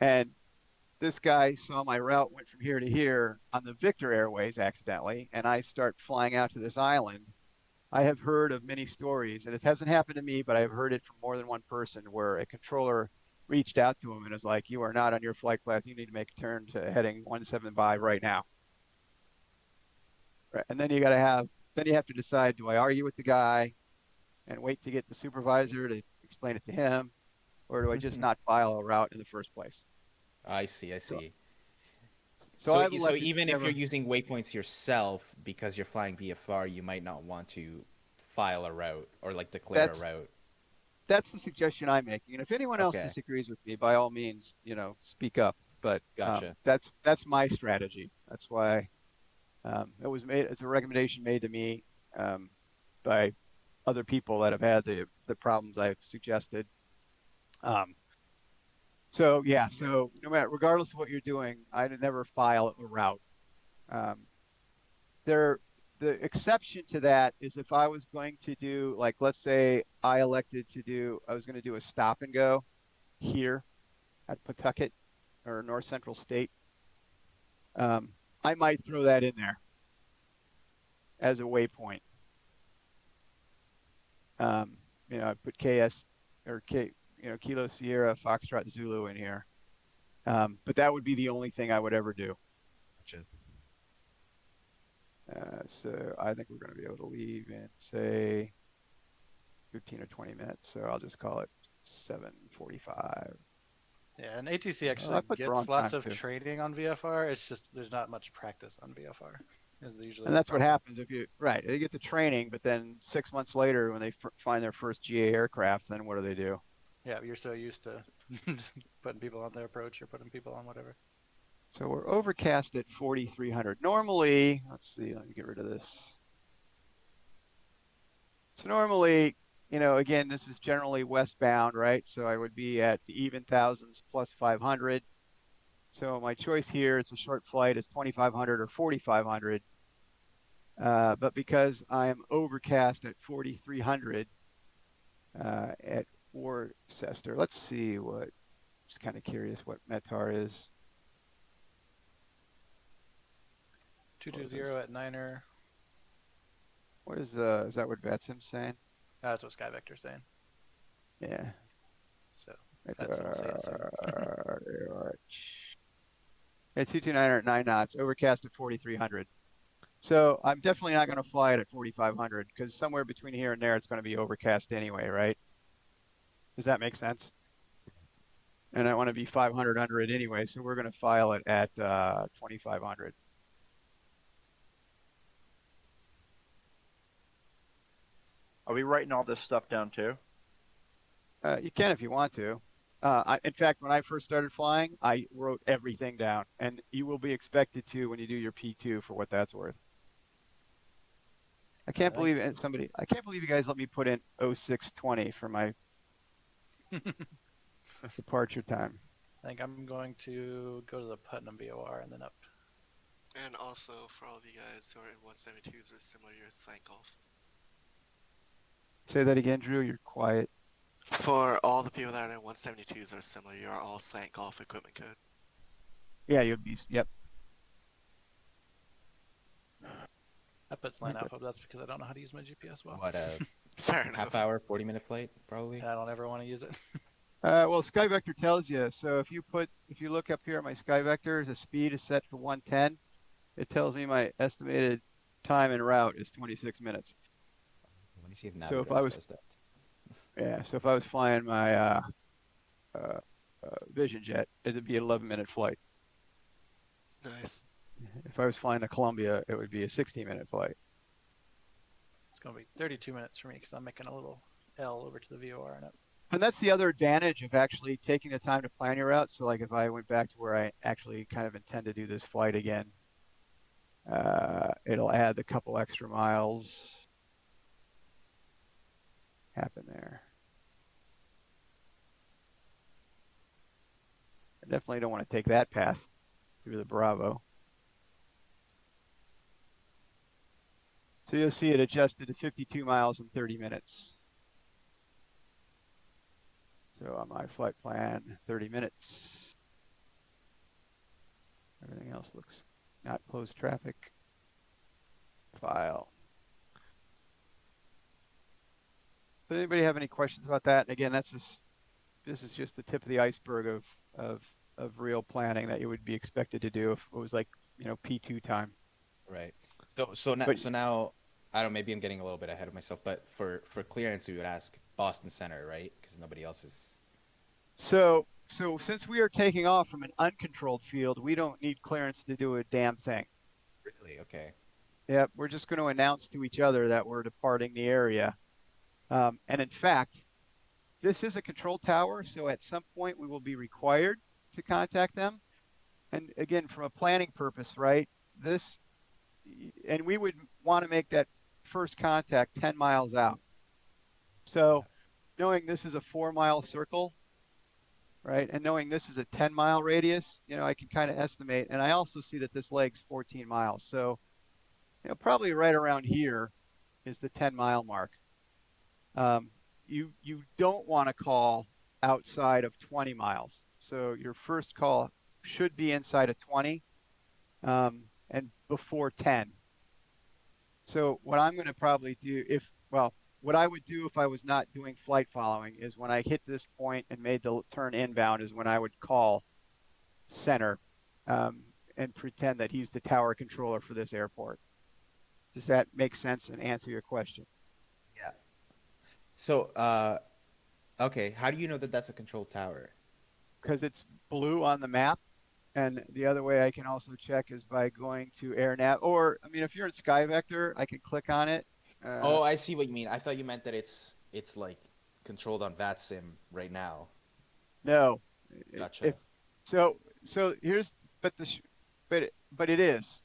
And this guy saw my route went from here to here on the Victor Airways accidentally, and I start flying out to this island. I have heard of many stories, and it hasn't happened to me, but I've heard it from more than one person where a controller reached out to him and was like, you are not on your flight path. You need to make a turn to heading 175 right now. Right. And then you have to decide, do I argue with the guy and wait to get the supervisor to explain it to him, or do I just not file a route in the first place? I see. So I've So elected even if you're using waypoints yourself because you're flying VFR, you might not want to file a route or like declare a route. That's the suggestion I'm making. And if anyone else Okay. disagrees with me, by all means, speak up. But Gotcha. that's my strategy. That's why it was made. It's a recommendation made to me by other people that have had the problems I've suggested. So no matter, regardless of what you're doing, I'd never file a route. The exception to that is if I was going to do, like, let's say I was going to do a stop and go here at Pawtucket or North Central State. I might throw that in there as a waypoint. I put KS or Kilo Sierra Foxtrot Zulu in here. But that would be the only thing I would ever do. Gotcha. So I think we're going to be able to leave in, say, 15 or 20 minutes. So I'll just call it 7:45. Yeah, and ATC actually gets lots of training on VFR. It's just there's not much practice on VFR. And that's what happens if they get the training, but then 6 months later when they find their first GA aircraft, then what do? Yeah, you're so used to just putting people on their approach or putting people on whatever. So we're overcast at 4,300. Normally, let's see, let me get rid of this. So normally, again, this is generally westbound, right? So I would be at the even thousands plus 500. So my choice here, it's a short flight, is 2,500 or 4,500. But because I'm overcast at 4,300 at Worcester, let's see just kind of curious what METAR is. 220 at Niner. What is that what Vatsim's saying? That's what Sky Vector's saying. Yeah. So Vatsim's saying so. Yeah, 229 at 9 knots, overcast at 4,300. So I'm definitely not going to fly it at 4,500 because somewhere between here and there it's going to be overcast anyway, right? Does that make sense? And I want to be 500 under it anyway, so we're going to file it at 2,500. Are we writing all this stuff down too? You can if you want to. In fact, when I first started flying, I wrote everything down, and you will be expected to when you do your P2 for what that's worth. I can't believe you guys let me put in 0620 for my departure time. I think I'm going to go to the Putnam VOR and then up. And also, for all of you guys who are in 172s or similar, you're slant golf. Say that again, Drew. You're quiet. For all the people that are in 172s or similar, you are all slant golf equipment code. Yeah, you'll be. Yep. I put slant alpha, but that's because I don't know how to use my GPS well. What Fair enough. half hour, 40-minute flight, probably? I don't ever want to use it. Well, Sky Vector tells you. So if you look up here at my Sky Vector, the speed is set for 110. It tells me my estimated time en route is 26 minutes. Let me see if So if I was, does that. yeah, so if I was flying my Vision Jet, it'd be an 11-minute flight. Nice. If I was flying to Columbia, it would be a 16-minute flight. It's going to be 32 minutes for me because I'm making a little L over to the VOR on it. And that's the other advantage of actually taking the time to plan your route. So like if I went back to where I actually kind of intend to do this flight again, it'll add a couple extra miles. Happen there. I definitely don't want to take that path through the Bravo. So you'll see it adjusted to 52 miles in 30 minutes. So on my flight plan, 30 minutes. Everything else looks not closed traffic. File. So anybody have any questions about that? And again, this is just the tip of the iceberg of real planning that you would be expected to do if it was like, P2 time. Right. So now I don't know, maybe I'm getting a little bit ahead of myself, but for clearance we would ask Boston Center, right? Because nobody else is. So since we are taking off from an uncontrolled field, we don't need clearance to do a damn thing. Really? Okay. Yep, we're just going to announce to each other that we're departing the area. And in fact, this is a control tower, so at some point we will be required to contact them. And again, from a planning purpose, right? And we would want to make that first contact 10 miles out. So knowing this is a 4-mile circle, right? And knowing this is a 10-mile radius, I can kind of estimate. And I also see that this leg's 14 miles. So, probably right around here is the 10-mile mark. You don't want to call outside of 20 miles. So your first call should be inside of 20 and before 10. So what I'm going to probably do what I would do if I was not doing flight following is when I hit this point and made the turn inbound is when I would call center and pretend that he's the tower controller for this airport. Does that make sense and answer your question? Yeah. So, okay, how do you know that that's a control tower? Because it's blue on the map. And the other way I can also check is by going to AirNav. Or, if you're in SkyVector, I can click on it. Oh, I see what you mean. I thought you meant that it's like controlled on Vatsim right now. No. Gotcha. So here's, but it is.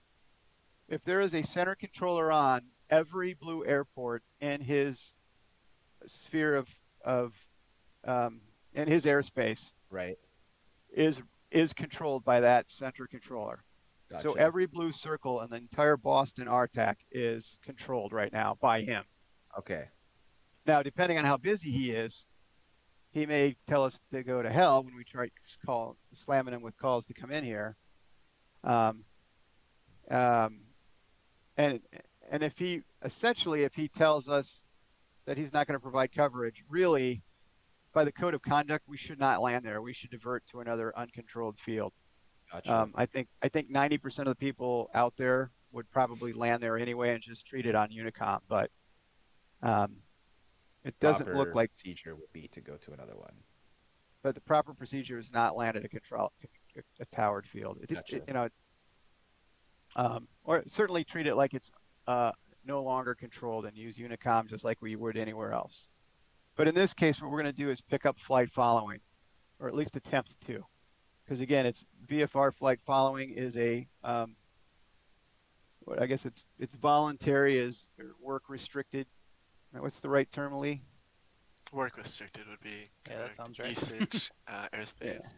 If there is a center controller on every blue airport in his sphere of in his airspace, right, is controlled by that center controller. Gotcha. So every blue circle in the entire Boston RTAC is controlled right now by him. Okay. Now, depending on how busy he is, he may tell us to go to hell when we try slamming him with calls to come in here. And if he tells us that he's not going to provide coverage, really, by the code of conduct, we should not land there. We should divert to another uncontrolled field. Gotcha. I think 90% of the people out there would probably land there anyway and just treat it on Unicom, but it doesn't look like procedure would be to go to another one. But the proper procedure is not land at a towered field. Gotcha. Or certainly treat it like it's no longer controlled and use Unicom just like we would anywhere else. But in this case, what we're going to do is pick up flight following, or at least attempt to. Because again, it's VFR flight following is I guess it's voluntary as work restricted. What's the right term, Lee? Work restricted would be that sounds right. Usage, airspace.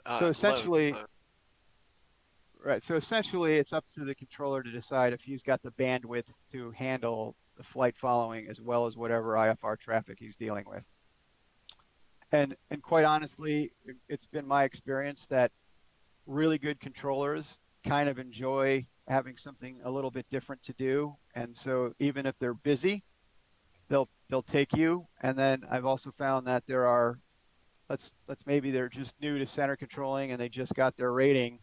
Yeah. So essentially, right. So essentially, it's up to the controller to decide if he's got the bandwidth to handle the flight following as well as whatever IFR traffic he's dealing with. And quite honestly, it's been my experience that really good controllers kind of enjoy having something a little bit different to do. And so even if they're busy, they'll take you. And then I've also found that there are, maybe they're just new to center controlling and they just got their rating,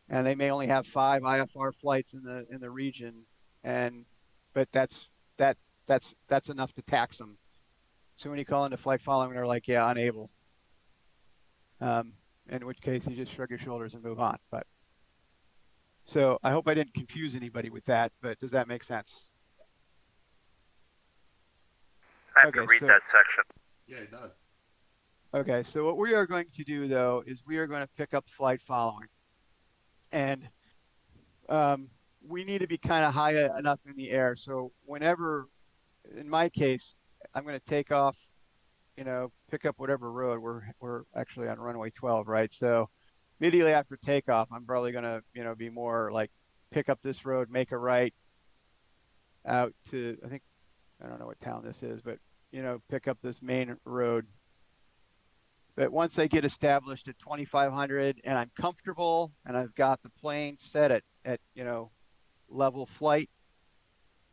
and they may only have 5 IFR flights in the region, but that's enough to tax them. So when you call into flight following, they're like, yeah, unable. In which case you just shrug your shoulders and move on. But So I hope I didn't confuse anybody with that, but does that make sense? I have to read that section. Yeah, it does. Okay, so what we are going to do though is we are going to pick up flight following, and we need to be kind of high enough in the air. So whenever, in my case, I'm going to take off, pick up whatever road. We're actually on runway 12, right? So immediately after takeoff, I'm probably going to, be more like pick up this road, make a right out to, I don't know what town this is, but, pick up this main road. But once I get established at 2,500 and I'm comfortable and I've got the plane set at level flight,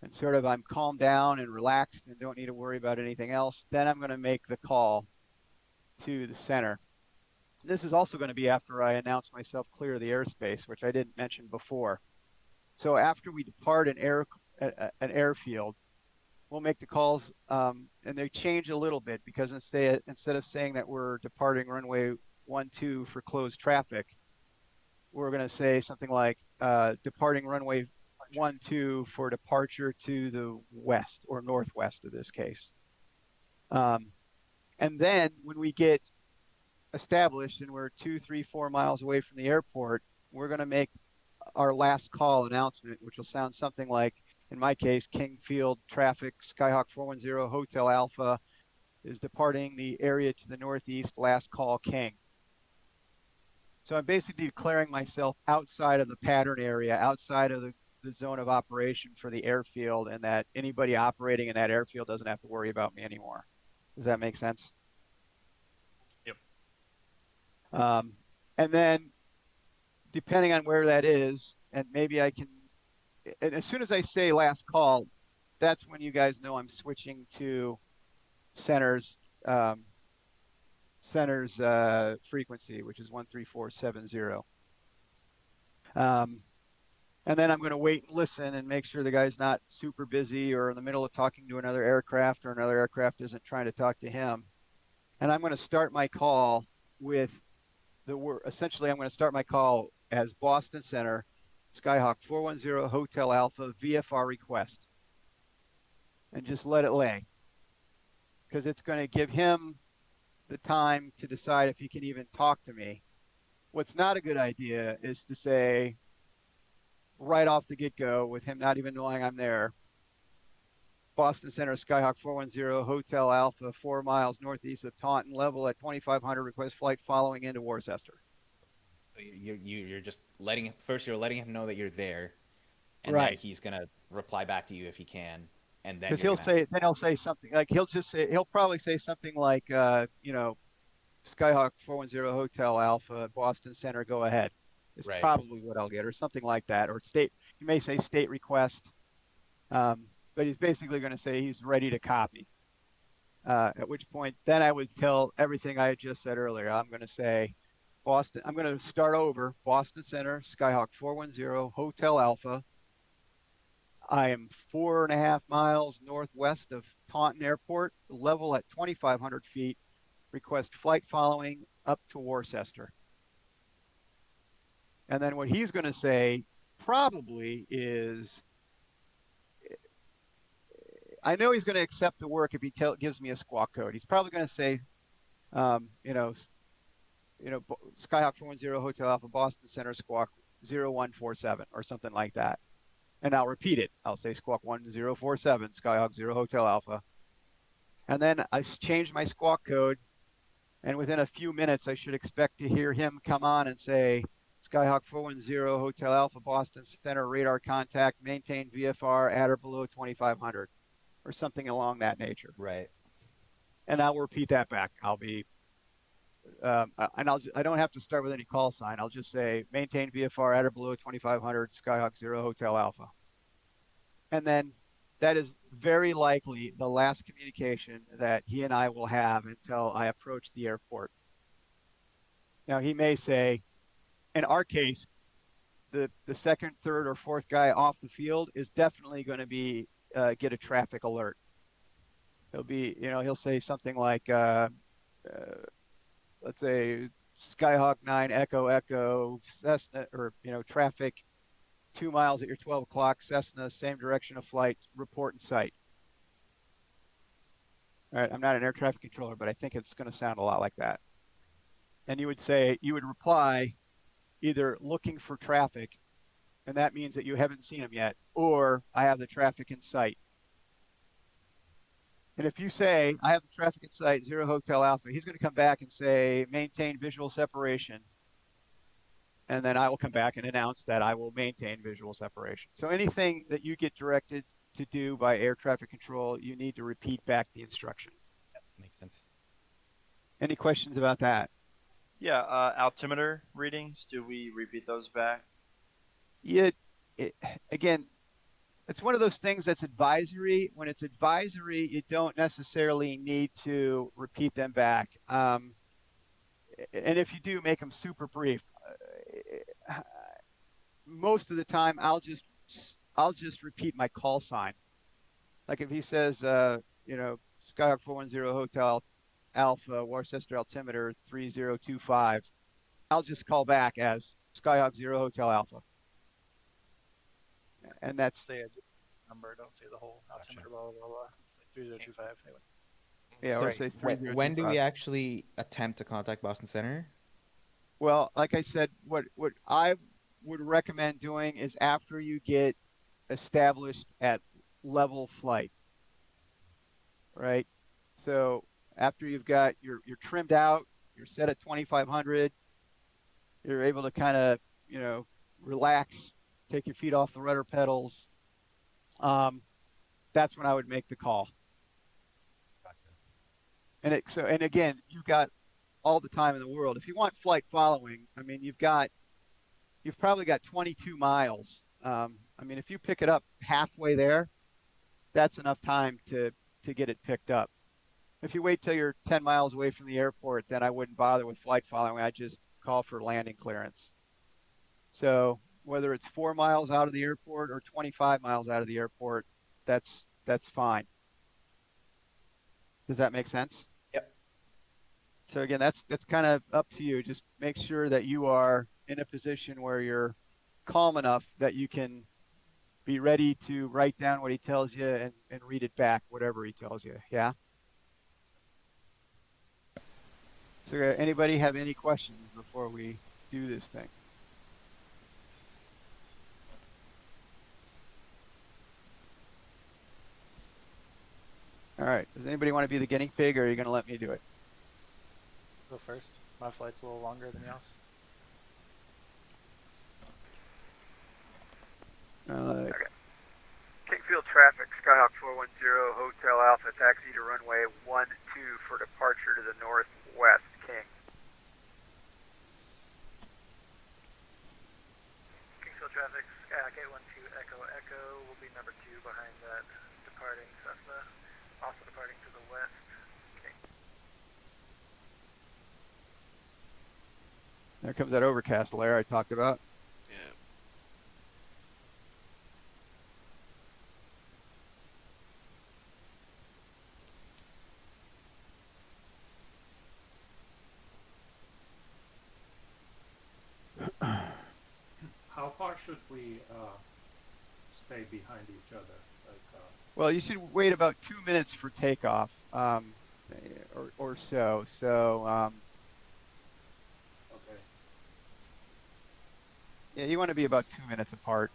and sort of I'm calmed down and relaxed and don't need to worry about anything else, then I'm going to make the call to the center. This is also going to be after I announce myself clear of the airspace, which I didn't mention before. So after we depart an airfield, we'll make the calls, and they change a little bit because instead of saying that we're departing runway 12 for closed traffic, we're going to say something like departing runway 12 for departure to the west or northwest of this case. And then when we get established and we're 2, 3, 4 miles away from the airport, we're going to make our last call announcement, which will sound something like, in my case, King Field traffic, Skyhawk 410 Hotel Alpha is departing the area to the northeast, last call King. So I'm basically declaring myself outside of the pattern area, outside of the zone of operation for the airfield, and that anybody operating in that airfield doesn't have to worry about me anymore. Does that make sense? Yep. And then depending on where that is, and maybe I can, and as soon as I say last call, that's when you guys know I'm switching to center's frequency, which is 13470. And then I'm going to wait and listen and make sure the guy's not super busy or in the middle of talking to another aircraft or another aircraft isn't trying to talk to him. And I'm going to start my call with essentially I'm going to start my call as Boston Center, Skyhawk 410 Hotel Alpha VFR request. And just let it lay. Because it's going to give him the time to decide if he can even talk to me. What's not a good idea is to say, right off the get-go, with him not even knowing I'm there, Boston Center, Skyhawk 410 Hotel Alpha, 4 miles northeast of Taunton, level at 2,500, request flight following into Worcester. So you're just you're letting him know that you're there, and right. then he's gonna reply back to you if he can, and then because he'll say something like he'll probably say something like Skyhawk 410 Hotel Alpha, Boston Center, go ahead. Is right. Probably what I'll get, or something like that, or he may say state request, but he's basically going to say he's ready to copy. At which point, then I would tell everything I had just said earlier. I'm going to say, I'm going to start over, Boston Center, Skyhawk 410 Hotel Alpha. I am 4.5 miles northwest of Taunton Airport, level at 2,500 feet. Request flight following up to Worcester. And then what he's going to say probably is, I know he's going to accept the work if he gives me a squawk code. He's probably going to say, Skyhawk 410 Hotel Alpha, Boston Center, squawk 0147 or something like that. And I'll repeat it. I'll say squawk 1047, Skyhawk 0 Hotel Alpha. And then I change my squawk code. And within a few minutes, I should expect to hear him come on and say, Skyhawk 410 Hotel Alpha, Boston Center, radar contact, maintain VFR at or below 2,500, or something along that nature. Right. And I'll repeat that back. I'll be, I don't have to start with any call sign. I'll just say, maintain VFR at or below 2,500, Skyhawk 0 Hotel Alpha. And then that is very likely the last communication that he and I will have until I approach the airport. Now, he may say, in our case, the second, third, or fourth guy off the field is definitely going to be get a traffic alert. He'll say something like, let's say Skyhawk 9 Echo Echo Cessna, or traffic 2 miles at your 12 o'clock Cessna, same direction of flight, report in sight. All right, I'm not an air traffic controller, but I think it's going to sound a lot like that. And you would reply either looking for traffic, and that means that you haven't seen them yet, or I have the traffic in sight. And if you say, I have the traffic in sight, 0 Hotel Alpha, he's going to come back and say, maintain visual separation. And then I will come back and announce that I will maintain visual separation. So anything that you get directed to do by air traffic control, you need to repeat back the instruction. Yep, makes sense. Any questions about that? Yeah, altimeter readings, do we repeat those back? Again, it's one of those things that's advisory. When it's advisory, you don't necessarily need to repeat them back. And if you do, make them super brief. Most of the time, I'll just repeat my call sign. Like if he says, Skyhawk 410 Hotel Alpha, Worcester altimeter 3025, I'll just call back as Skyhawk 0 Hotel Alpha. And that's Say a number, don't say the whole altimeter, blah, blah, blah, blah. Say 3025. Anyway. Yeah, Sorry, or say 3025. when do we actually attempt to contact Boston Center? Well, like I said, what I would recommend doing is after you get established at level flight, right? So after you've got you're trimmed out, you're set at 2500, you're able to kind of relax, take your feet off the rudder pedals. That's when I would make the call. And again, you've got all the time in the world. If you want flight following, I mean, you've probably got 22 miles. I mean, if you pick it up halfway there, that's enough time to get it picked up. If you wait till you're 10 miles away from the airport, then I wouldn't bother with flight following. I'd just call for landing clearance. So whether it's 4 miles out of the airport or 25 miles out of the airport, that's fine. Does that make sense? Yep. So again, that's kind of up to you. Just make sure that you are in a position where you're calm enough that you can be ready to write down what he tells you and read it back, whatever he tells you. Yeah? So anybody have any questions before we do this thing? All right. Does anybody want to be the guinea pig, or are you going to let me do it? Go first. My flight's a little longer than yours. Okay. Kingfield traffic, Skyhawk 410 Hotel Alpha, taxi to runway 12 for departure to the northwest, King. Kingsville traffic, Skyhawk 812 Echo Echo will be number 2 behind that departing Cessna, also departing to the west, King. There comes that overcast layer I talked about. Yeah. How far should we stay behind each other? Like, Well, you should wait about 2 minutes for takeoff, or so. So, okay. yeah, you want to be about 2 minutes apart,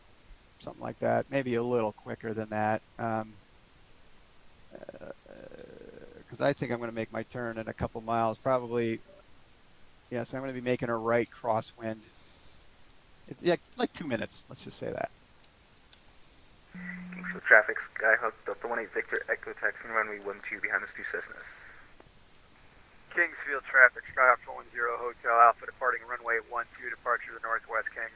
something like that. Maybe a little quicker than that, because I think I'm going to make my turn in a couple miles, probably. Yeah, so I'm going to be making a right crosswind. Yeah, like 2 minutes. Let's just say that. Kingsville traffic, Skyhawk Delta 18 Victor Echo taxiing runway 12 behind those 2 Cessnas. Kingsfield traffic, Skyhawk 410 Hotel Alpha departing runway 12, departure to the northwest, King.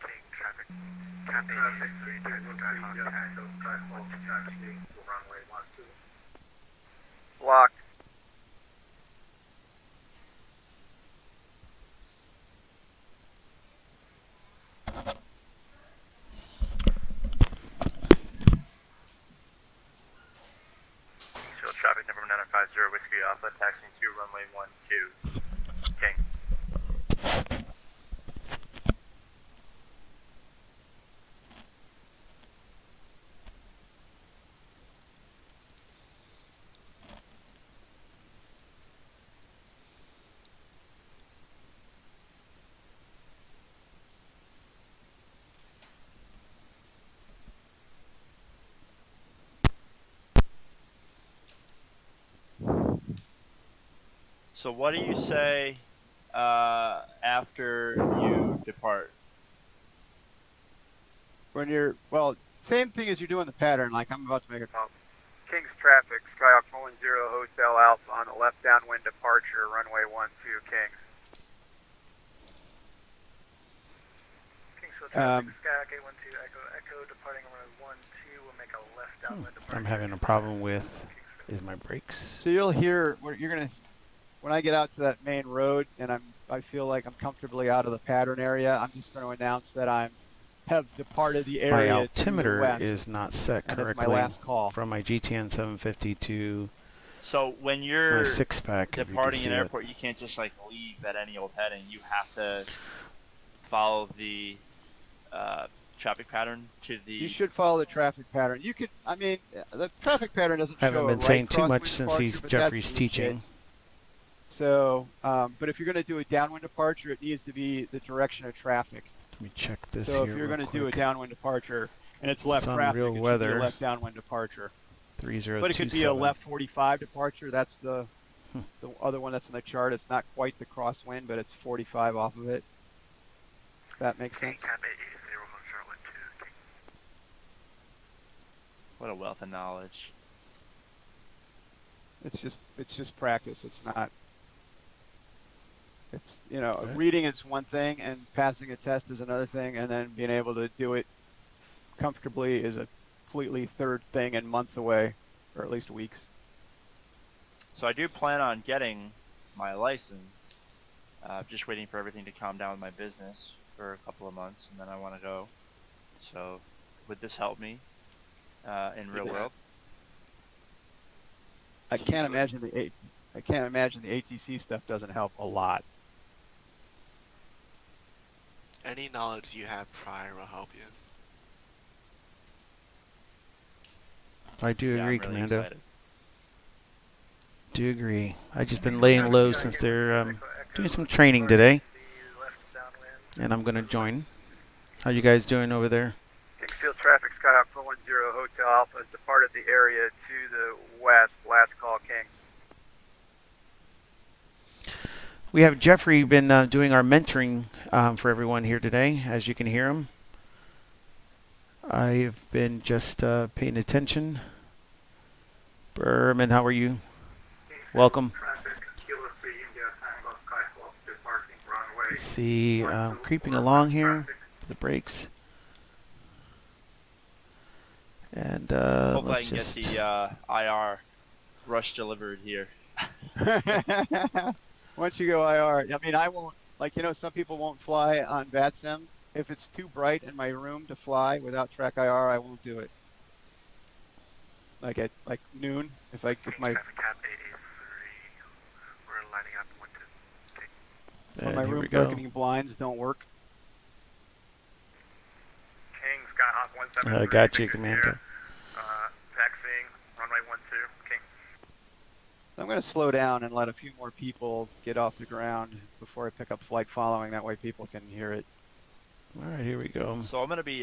King traffic. Captain 63, contact those Skyhawk taxi to runway 12. Locked. Kingsfield traffic, November 950 Whiskey Alpha, taxiing to runway 12. King. So what do you say after you depart? When you're, well, same thing as you're doing the pattern, like I'm about to make a call. King's traffic, Skyhawk 10 Hotel Alpha on a left downwind departure, runway 12, Kings. Kingsville traffic, Skyhawk 812 Echo departing runway 12, we'll make a left downwind departure. I'm having a problem with is my brakes. So you'll hear, you're gonna, when I get out to that main road and I feel like I'm comfortably out of the pattern area, I'm just going to announce that have departed the area. My to the altimeter west, is not set and it's correctly my last call. from my GTN 750 to So when you're my six-pack. departing an airport, you can't just like leave at any old heading. You have to follow the traffic pattern to the. You should follow the traffic pattern. You could, I mean, the traffic pattern doesn't show. I haven't been saying too much since Jeffrey's teaching. So, but if you're going to do a downwind departure, it needs to be the direction of traffic. Let me check this so here. if you're going to do a downwind departure and it's left traffic, real it should weather. be a left downwind departure. 3027. But it could be a left 45 departure. That's the other one that's in the chart. It's not quite the crosswind, but it's 45 off of it. That makes sense. What a wealth of knowledge. It's just practice. It's not. It's, reading is one thing and passing a test is another thing, and then being able to do it comfortably is a completely third thing and months away, or at least weeks. So I do plan on getting my license. Just waiting for everything to calm down with my business for a couple of months, and then I want to go. So would this help me in real world? I can't imagine the ATC stuff doesn't help a lot. Any knowledge you have prior will help you. I do agree, I'm really Commando. excited. Do agree. I just been laying low since they're doing some training today, and I'm gonna join. How you guys doing over there? Kingsfield traffic, Skyhawk 410 Hotel Alpha has departed the area to the west. Last call, Kings. We have Jeffrey been doing our mentoring for everyone here today, as you can hear him. I've been just paying attention. Berman, how are you? Welcome. Let's see, creeping along here, the brakes. And Hope let's I can just... get the IR rush delivered here. Once you go IR, I mean, I won't, some people won't fly on Vatsim. If it's too bright in my room to fly without track IR, I won't do it. Like at noon, if my when my room darkening blinds don't work. King, Skyhawk 173. got you, Commander. Taxiing, runway 12, King. So I'm going to slow down and let a few more people get off the ground before I pick up flight following. That way people can hear it. All right, here we go. So I'm going to be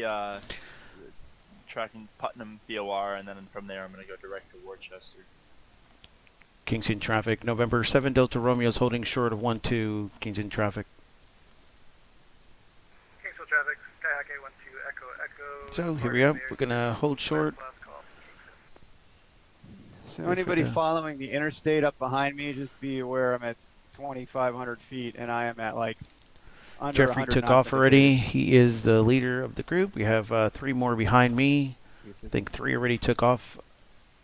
tracking Putnam BOR, and then from there I'm going to go direct to Worcester. Kingston traffic, November 7 Delta Romeo's holding short of 12, Kingston traffic. Kingsville traffic, Skyhawk 812 Echo. So here we go, we're going to hold short. So anybody following the interstate up behind me, just be aware I'm at 2,500 feet and I am at under Jeffrey 100 took knots off already. He is the leader of the group. We have 3 more behind me. I think 3 already took off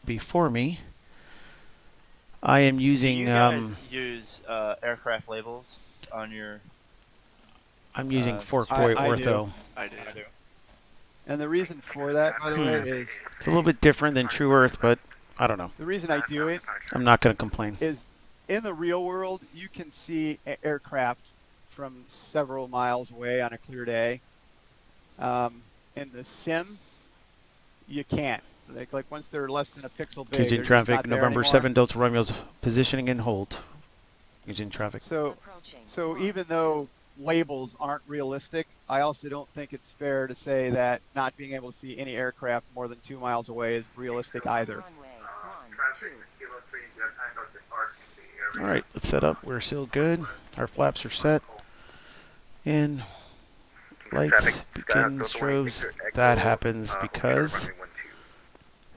before me. I am using. Do you guys use aircraft labels on your? I'm using fork-point ortho. I do. And the reason for that, by the way, is it's a little bit different than True Earth, but I don't know. The reason I do it, I'm not going to complain. Is in the real world you can see aircraft from several miles away on a clear day. In the sim, you can't. Like once they're less than a pixel big. Kingston traffic, November 7 Delta Romeo's positioning and hold. Kingston traffic. So even though labels aren't realistic, I also don't think it's fair to say that not being able to see any aircraft more than 2 miles away is realistic either. All right, let's set up. We're still good. Our flaps are set. And lights, begin, strobes. That happens because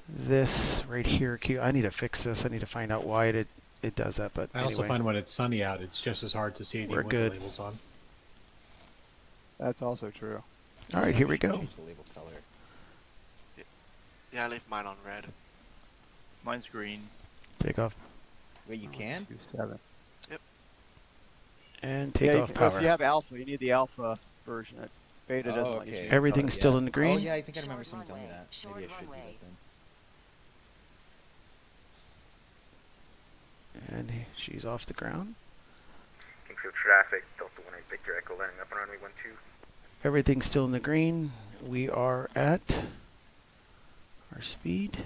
this right here, I need to fix this. I need to find out why it does that. But I also anyway, find when it's sunny out, it's just as hard to see it we're even with good. the labels on. That's also true. All right, here we go. Change the label color. Yeah, I leave mine on red. Mine's green. Take off. Wait, you can? 7. Yep. And take off Well, power. if you have alpha, you need the alpha version. Beta doesn't let you change Everything's color. still in the green. Oh yeah, I think I remember someone telling me that. Maybe I should do that then. And she's off the ground. Kingsfield traffic, Delta 18 Victor Echo landing up on runway 12. Everything's still in the green. We are at our speed.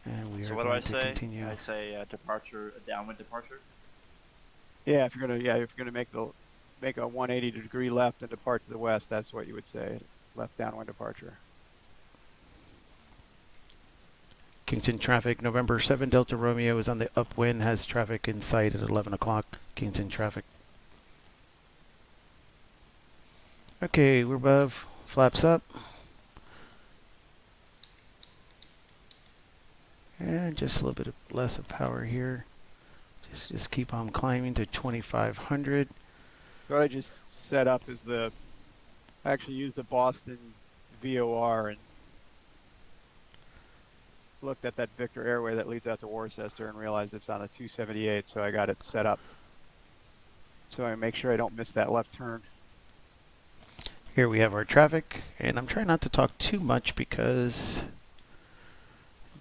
And we So are what do going I to say? continue. I say departure, a downwind departure. Yeah, if you're gonna make a 180-degree left and depart to the west, that's what you would say. Left downwind departure. Kingston traffic, November 7 Delta Romeo is on the upwind, has traffic in sight at 11 o'clock. Kingston traffic. Okay, we're above, flaps up. And just a little bit less of power here. Just keep on climbing to 2,500. So what I just set up is I actually used the Boston VOR and looked at that Victor airway that leads out to Worcester and realized it's on a 278, so I got it set up so I make sure I don't miss that left turn. Here we have our traffic, and I'm trying not to talk too much because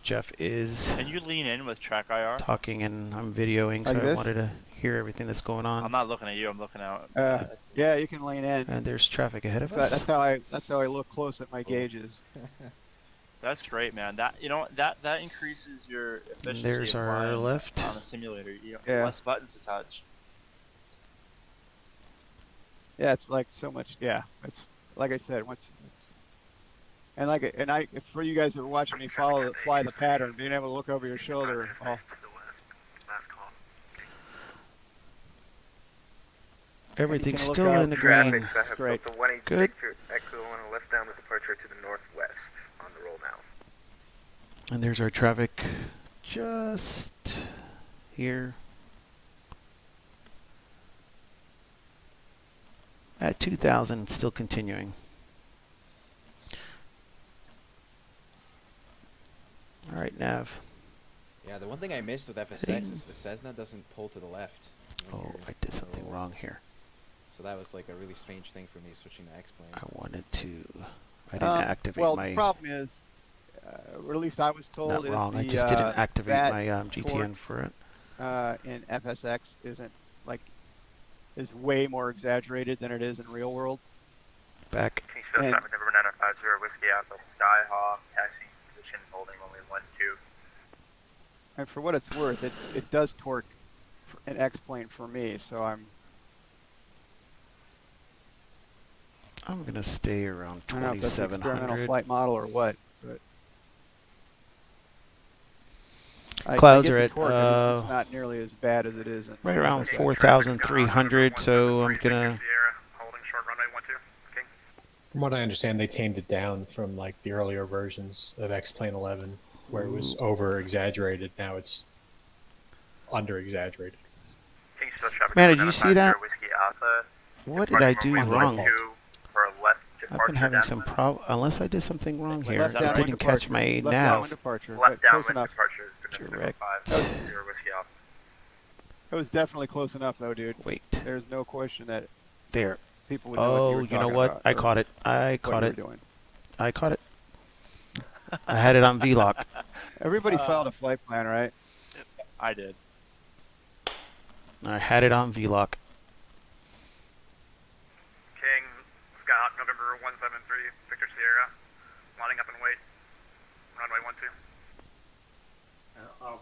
Jeff is Can you lean in with track IR? talking and I'm videoing, so Like I this? wanted to hear everything that's going on. I'm not looking at you. I'm looking out. Yeah, you can lean in. And there's traffic ahead of That's us. how I look close at my gauges. That's great, man. That increases your efficiency. There's of our flying left. on a simulator. You know, Yeah. less buttons to touch. Yeah, it's like so much. Yeah, it's like I said. For you guys that are watching me fly the pattern, being able to look over your shoulder. Everything's look still out. in the Traffic, green. so I have great. Delta 18 Good. Victor Echo on a left downwind departure to the northwest on the roll now. And there's our traffic just here. At 2,000, still continuing. All right, Nav. Yeah, the one thing I missed with FSX Heading- is the Cessna doesn't pull to the left. when Oh, you're I did on the something roll. wrong here. So that was like a really strange thing for me switching to X-Plane. I wanted to. I didn't activate Well, my. the problem is, or at least I was told, Not is wrong. the I just didn't activate VAT my GTN for it. in FSX is way more exaggerated than it is in real world. Back. Kingsfield And- traffic number 950 Whiskey Alpha Skyhawk, taxiing position, holding only 12. And for what it's worth, it does torque an X-plane for me, so I'm gonna stay around I don't know if that's an experimental 2,700. flight model or what, but Clouds I get are the at, torque, it's not nearly as bad as it is. Right around 4,300. So I'm gonna. Holding short runway 12. King. From what I understand, they tamed it down from like the earlier versions of X-Plane 11, where it was over exaggerated. Now it's under exaggerated. Kingsfield traffic Man, number did you see that? 950 Whiskey Alpha. What did I do Departing runway wrong? 12 for a left I've departure been having some downwind. problem. Unless I did something wrong here. Left I downwind didn't catch departure. my Left downwind nav. departure. Left but close downwind enough. departure. Direct. 5 Whiskey Alpha. It was definitely close enough, though, dude. Wait. There's no question that There. people would know what you Oh, were you know talking what? about, I or caught it. I what caught you it. were doing. I caught it. I had it on VLOC. Everybody filed a flight plan, right? I did. I had it on VLOC. King, Skyhawk, November 173, Victor Sierra, lining up and wait, runway 12.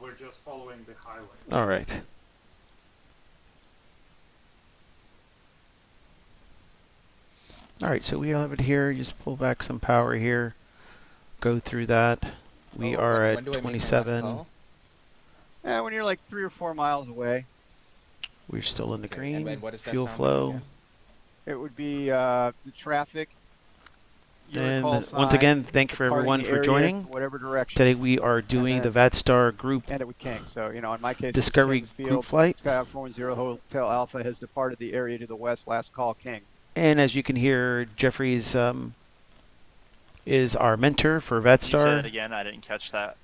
We're just following the highway. All right. All right, so we have it here. Just pull back some power here. Go through that. We Oh, are when at do I make my last 27. call? When you're like 3 or 4 miles away, We're still in the Okay, green. and what does that Fuel sound like flow. again? it would be the traffic. Your call And sign, once again, thank you for departing everyone the for area joining. in whatever direction. Today we are doing the Vatstar group End it with King. So, in my case, Discovery Kings group Field, flight. Skyhawk 410 Hotel Alpha has departed the area to the west. Last call, King. And as you can hear, Jeffrey's is our mentor for Can you say that Vatstar. again? I didn't catch that.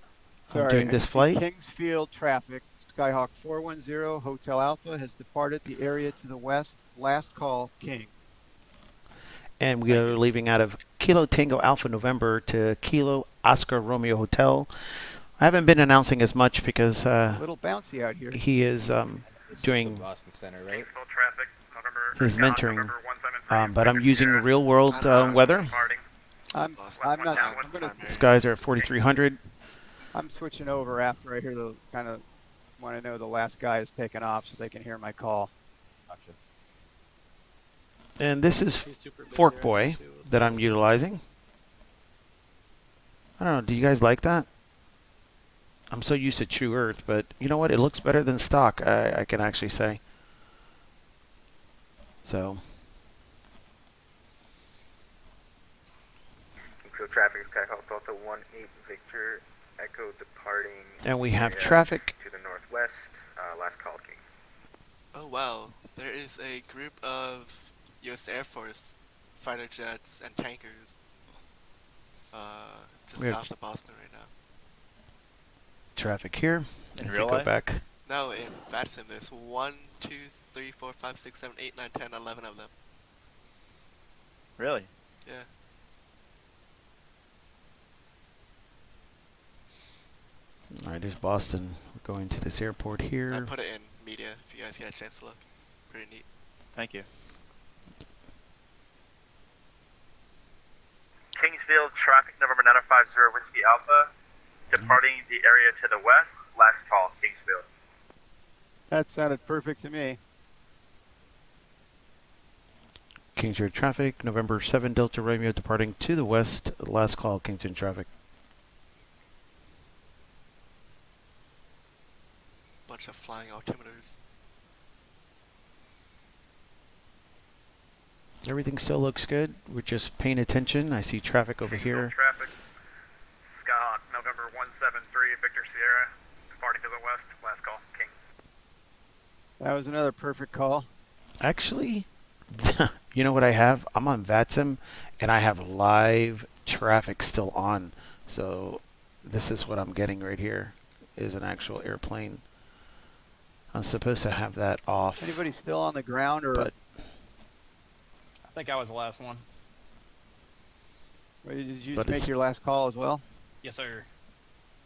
Sorry, During this flight. Kingsfield traffic. Skyhawk 410 Hotel Alpha has departed the area to the west. Last call, King. And we are leaving out of Kilo Tango Alpha November to Kilo Oscar Romeo Hotel. I haven't been announcing as much because A little bouncy out here. he is This is doing Boston Center, right? Kingsville traffic, November, his Skyhawk mentoring. November 173, But I'm Victor using Sierra, real world weather. departing. I'm not. I'm gonna. Skies are at 4,300. I'm switching over after I hear the kind of want to know the last guy is taking off so they can hear my call. Gotcha. And this is Fork Boy that I'm utilizing. I don't know. Do you guys like that? I'm so used to True Earth, but you know what? It looks better than stock, I can actually say. So. Kingsville traffic, Skyhawk Delta 18 Victor, Echo departing. And we have area traffic. to the northwest. Last call, King. Oh wow, there is a group of U.S. Air Force fighter jets and tankers just We have south of Boston right now. Traffic here. In If real we go life? back. No, in Vatsim there's 1, 2, 3, 4, 5, 6, 7, 8, 9, 10, 11 of them. Really? Yeah. All right, there's Boston. We're going to this airport here. I put it in media if you guys get a chance to look. Pretty neat. Thank you. Kingsfield traffic, November 950 Whiskey Alpha, departing the area to the west. Last call, Kingsfield. That sounded perfect to me. Kingston traffic. November 7 Delta Romeo departing to the west. Last call, Kingston traffic. Bunch of flying altimeters. Everything still looks good. We're just paying attention. I see traffic over here. Traffic, Skyhawk November 173 Victor Sierra, departing to the west. Last call, King. That was another perfect call. Actually, you know what I have? I'm on Vatsim, and I have live traffic still on. So this is what I'm getting right here, is an actual airplane. I'm supposed to have that off. Anybody still on the ground or? But I think I was the last one. Did you but just make your last call as well? Yes, sir.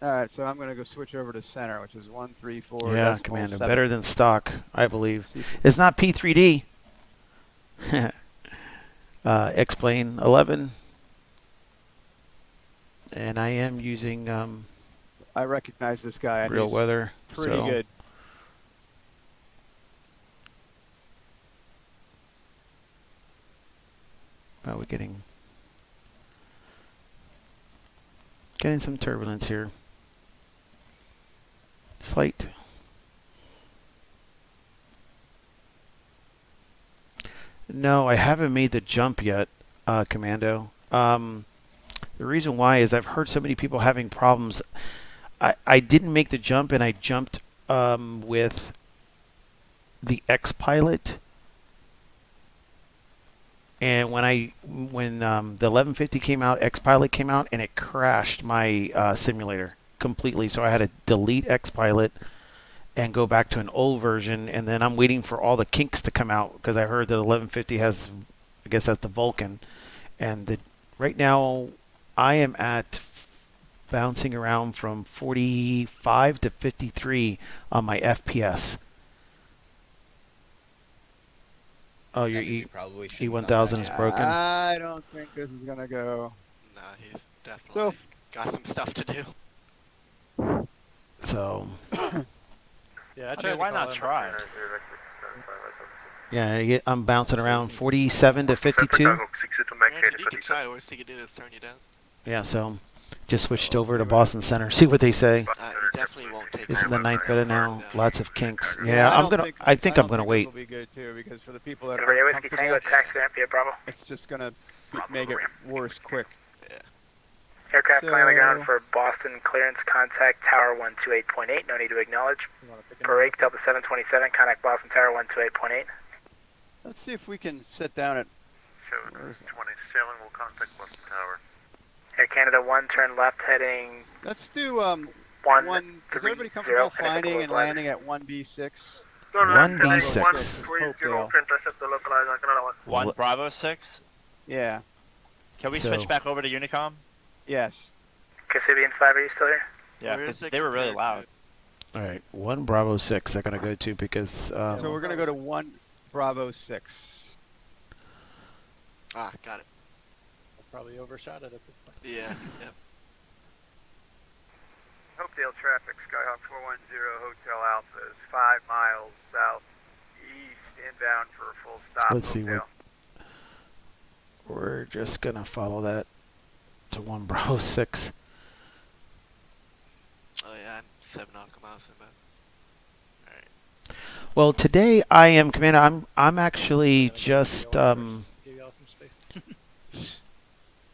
All right, so I'm going to go switch over to center, which is 134. yeah, Commander, 7. better than stock, I believe. It's not P3D. X-Plane 11. And I am using I recognize this guy. real He's weather. Pretty so good. we're getting some turbulence here. Slight. No, I haven't made the jump yet, Commando. The reason why is I've heard so many people having problems. I didn't make the jump, and I jumped with the X-Pilot. And when the 1150 came out, X-Pilot came out, and it crashed my simulator completely. So I had to delete X-Pilot and go back to an old version. And then I'm waiting for all the kinks to come out because I heard that 1150 has, I guess that's the Vulcan. And right now I am at bouncing around from 45 to 53 on my FPS. Oh, your E1000 is broken? I don't think this is going to go. Nah, he's definitely got some stuff to do. So. Yeah, I mean, why not try? Yeah, I'm bouncing around 47 to 52. Man, you can try. Worst he can do is turn you down. Yeah, so Just switched over to Boston Center. See what they say. You definitely won't take Isn't the over ninth forever, better now? no. Lots of kinks. Yeah, Yeah, I I'm don't gonna. think, I think I I'm don't gonna think wait. This will be good too, because for the people that Radio are Whiskey Tango, uncomfortable, taxi Ampia Bravo. it's just gonna make it worse quick. Aircraft So- flying on the ground for Boston clearance, contact Tower 128.8, no need to acknowledge. Break Delta 727, contact Boston Tower 128.8. Let's see if we can sit down at. Show Where is that? 27 will contact Boston Tower. Air Canada 1, turn left heading Let's do One, Is everybody 30, comfortable finish up the finding and localizer. landing at 1B6? 1B6. Hopedale. intercept the localizer on Canada 1. One Bravo 6. Yeah. Can we So- switch back over to Unicom? Yes. Cassibian 5, are you still here? Yeah, Where is 'cause it they were really compared loud. All right, 1 Bravo 6. They're gonna go to because So we're gonna go to 1 Bravo 6. Ah, got it. Probably overshot it at this point. Yeah, yep. Hopedale traffic, Skyhawk 410, Hotel Alpha is 5 miles southeast, inbound for a full stop. let's see Hopedale. what. We're just gonna follow that to 1 Bravo 6. Oh yeah, and 7 nautical miles inbound. Alright. Well, today I am, Commander. I'm actually just Give y'all some space.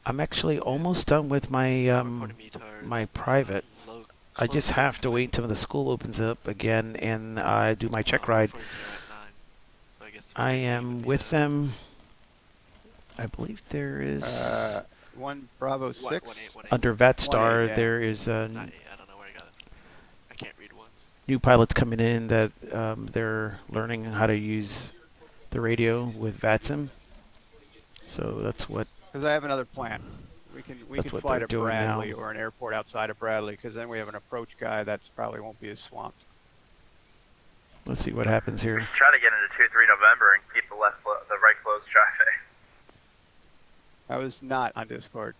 I'm actually almost done with my Reporting METARs, my private. low- I just close have to wait until the school opens up again and I do my check ride. reporting here at 9. So I guess I we're gonna am leave with the, them. I believe there is 1 Bravo What, 6. 1-8, under Vatstar. 1-8, yeah. There is Not 8, I don't know where I got it. I can't read ones. new pilots coming in that they're learning how to use the radio with Vatsim. So that's what. Because I have another plan. We can That's what fly they're to doing now. Bradley or an airport outside of Bradley, because then we have an approach guy that's probably won't be as swamped. Let's see what happens here. Try to get into 2-3 November and keep the the right closed traffic. I was not on Discord.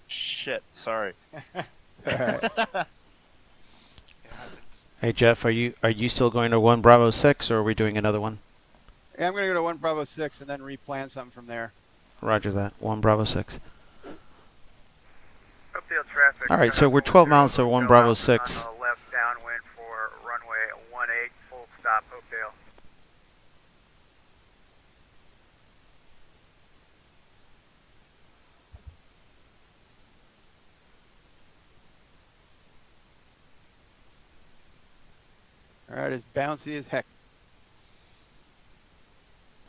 Shit, sorry. Alright. It happens. Hey Jeff, are you still going to 1 Bravo 6 or are we doing another one? Yeah, I'm going to go to 1 Bravo 6 and then replan something from there. Roger that. 1 Bravo 6. Hopedale traffic. All right, so we're 12 miles to 1 Bravo 6. On the left downwind for runway 18, full stop, Hopedale. Alright, it's bouncy as heck.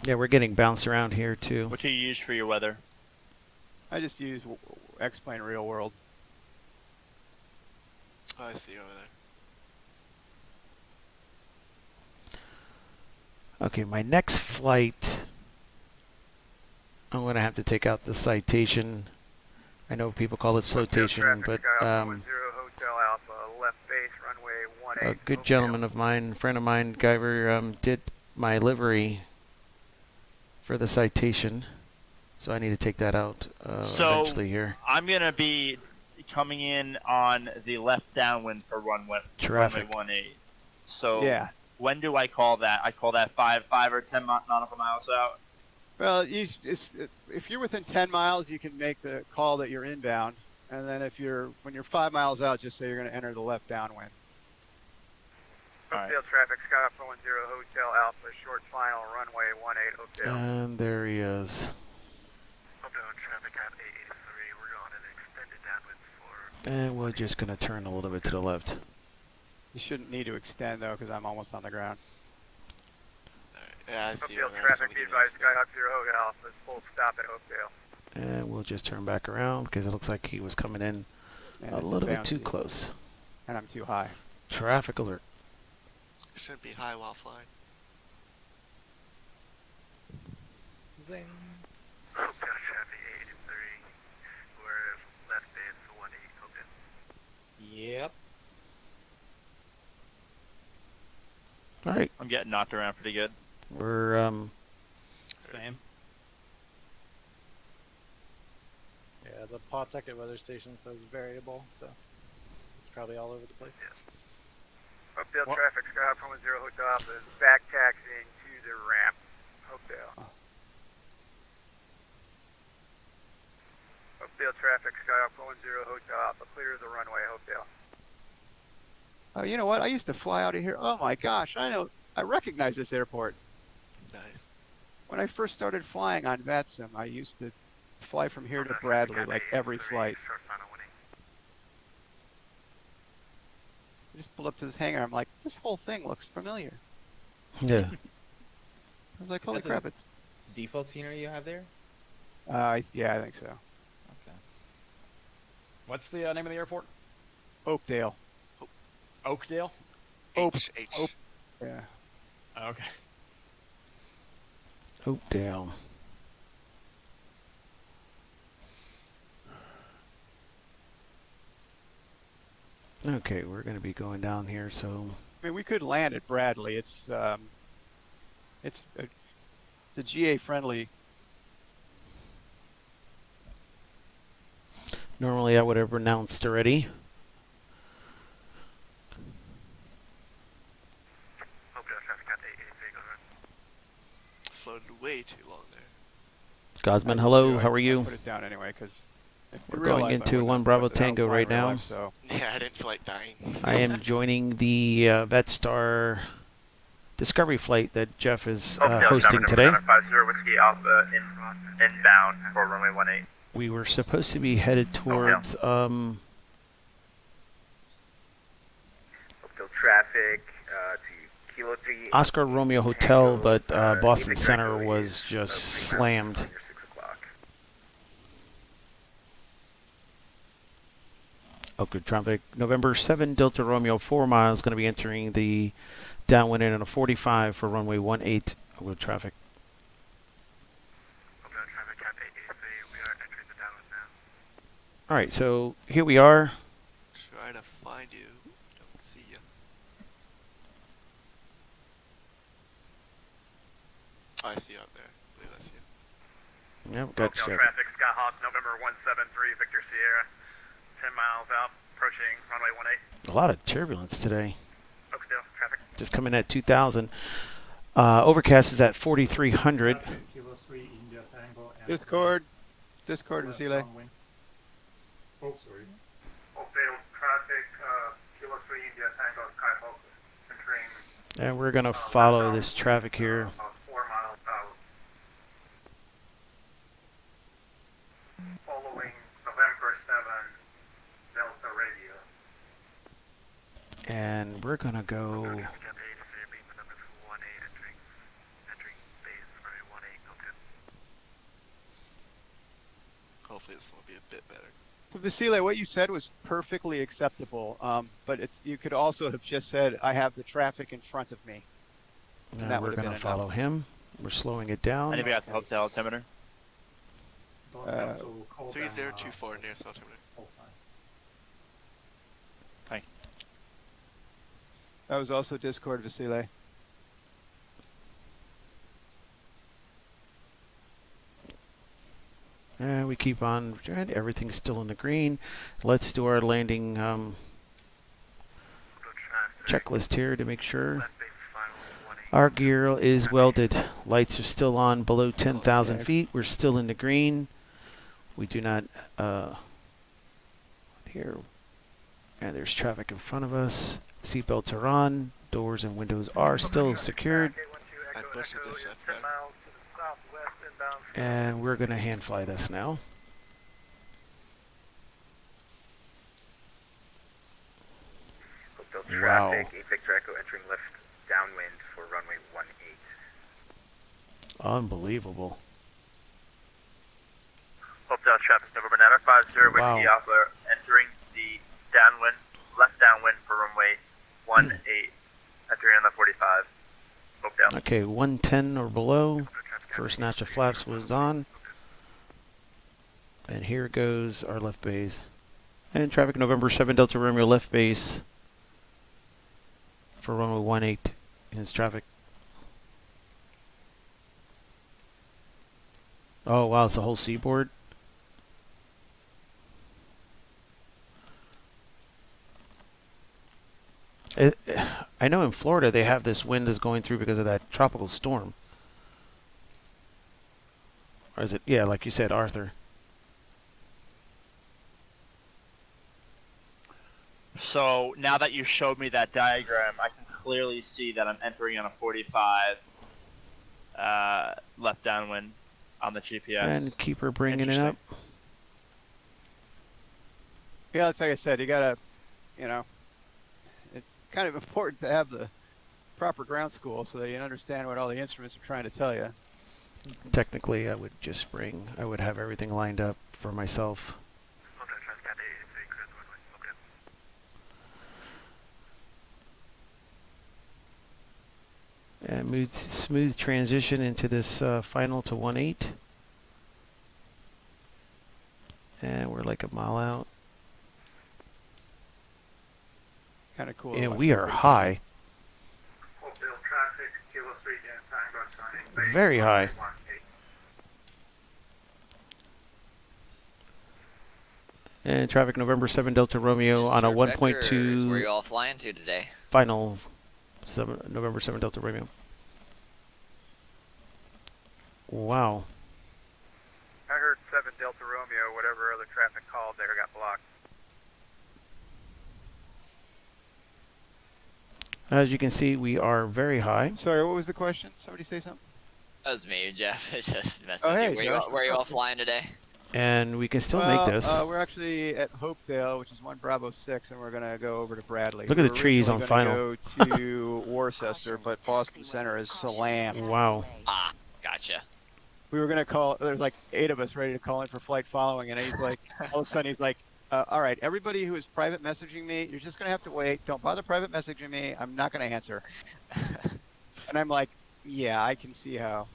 Yeah, we're getting bounced around here too. What do you use for your weather? I just use X-Plane Real World. Oh, I see over there. Okay, my next flight, I'm going to have to take out the citation. I know people call it flotation, but Hotel Alpha, left base, runway 18. a good gentleman of mine, friend of mine, Guyver, did my livery for the citation, so I need to take that out So eventually here. I'm gonna be coming in on the left downwind for runway Traffic. 18. So Yeah. when do I call that? I call that 5 or 10 nautical miles out. Well, if you're within 10 miles, you can make the call that you're inbound. And then when you're 5 miles out, just say you're going to enter the left downwind. Hopedale traffic, Skyhawk 410, Hotel Alpha, short final, runway 18, Hopedale. And there he is. Hopedale traffic at 883. We're on an extended downwind for. And we're just going to turn a little bit to the left. You shouldn't need to extend, though, because I'm almost on the ground. Alright, yeah, I see Hopedale over there. traffic, Somebody be giving us advised, space. Skyhawk 0 Hotel Alpha is full stop at Hopedale. And we'll just turn back around because it looks like he was coming in And a it's little bit too bouncy. close. And I'm too high. Traffic alert. Shouldn't be high while flying. Zing. Hopedale traffic 883. We're left base for 18, Hopedale. Yep. All right, I'm getting knocked around pretty good. we're Same. Yeah, the Pawtucket weather station says variable, so it's probably all over the place. Hopedale What? traffic, Skyhawk 410, Hotel Alpha is back taxiing to the ramp. Hopedale. Hopedale traffic, Skyhawk 10 Hotel Alpha, clear the runway, Hopedale. Oh, you know what? I used to fly out of here. Oh my gosh, I recognize this airport. Nice. When I first started flying on Vatsim, I used to fly from here to Bradley, like every flight. I just pulled up to this hangar. I'm like, this whole thing looks familiar. Yeah. I was like, Is holy that crap, the it's. default scenery you have there? Yeah, I think so. Okay. What's the name of the airport? Oakdale. Oakdale? Oak. H. Yeah. Okay. Oakdale. Okay, we're going to be going down here, so I mean, we could land at Bradley. It's a GA friendly. normally I would have announced already. Hopedale traffic, Cat 883, go ahead. Floated way too long there. Gosman, hello, how are I you? put it down anyway because We're going into 1 Bravo Tango right now. Life, so. Yeah, I didn't feel like dying. I am joining the Vatstar Discovery flight that Jeff is hosting today. 50 Whiskey Alpha inbound for runway 18. We were supposed to be headed towards Hopedale traffic to Kilo 3. Oscar Romeo Hotel, but Boston Center was just slammed. Oakland traffic. November 7 Delta Romeo 4 miles, going to be entering the downwind in a 45 for runway 18. Oakland traffic. Hopedale traffic, Cat 883, we are entering the downwind now. All right, so here we are. Try to find you. Don't see you. Oh, I see you up there. I believe I see you. Yep, got Hopedale Jeff. traffic, Skyhawk, November 173, Victor Sierra. 10 miles out, approaching runway 18. A lot of turbulence today. Oakdale traffic. Just coming at 2,000. Overcast is at 4,300. Kilo 3 India Tango. Discord Vasile. Oh, sorry. Oakdale traffic, Kilo 3 India Tango Skyhawk entering. And we're going to follow this traffic here. About 4 miles out. Following November 7 Delta Radio. And we're going to go. Cat 883, being the number 18, entering base runway 18, Hopedale. Hopefully this will be a bit better. So Vasile, what you said was perfectly acceptable, but you could also have just said, I have the traffic in front of me. And that we're would have going to been enough. follow him. We're slowing it down. Anybody got the Hotel altimeter? Don't have to call them, 3024 near South Terminal. full sign. Thank That was also Discord Vasile. And we keep on. Everything's still in the green. Let's do our landing checklist here to make sure. Our gear is welded. Lights are still on below 10,000 feet. We're still in the green. We do not here. And there's traffic in front of us. Seatbelts are on. Doors and windows are still secured. I busted this Jeff better. And we're going to hand fly this now. Hopedale Wow. traffic, 8 Victor Echo entering left downwind for runway 18. Unbelievable. Hopedale traffic, November 950 Whiskey Wow. Alpha entering the downwind, left downwind for runway 18, entering on the 45. Hopedale. Okay, 110 or below. First notch of flaps was on. And here goes our left base. And traffic November 7 Delta Romeo left base for runway 18 is traffic. Oh wow, it's the whole seaboard. I know in Florida they have this wind is going through because of that tropical storm. Or is it? Yeah, like you said, Arthur. So now that you showed me that diagram, I can clearly see that I'm entering on a 45 left downwind on the GPS. And keep her bringing it up. Yeah, it's like I said, you gotta, you know, it's kind of important to have the proper ground school so that you understand what all the instruments are trying to tell you. Technically, I would just bring, I would have everything lined up for myself. And smooth transition into this final to 1-8. And we're like a mile out. Kind of cool. And we are high. Very high. And traffic November 7 Delta Romeo on a 1.2. Where are you all flying to today? Final November 7 Delta Romeo. Wow. I heard 7 Delta Romeo, whatever other traffic called there got blocked. As you can see, we are very high. Sorry, what was the question? Somebody say something? That was me, Jeff. It's just messing Oh, with hey, you. Where are you all flying today? And we can still make this. We're actually at Hopedale, which is 1 Bravo 6, and we're going to go over to Bradley. Look at the trees on final. We're going to go to Worcester, but Boston Center is slammed. Wow. Ah, gotcha. We were going to call, there's like 8 of us ready to call in for flight following, and he's like, all of a sudden he's like, all right, everybody who is private messaging me, you're just going to have to wait. Don't bother private messaging me. I'm not going to answer. And I'm like, yeah, I can see how.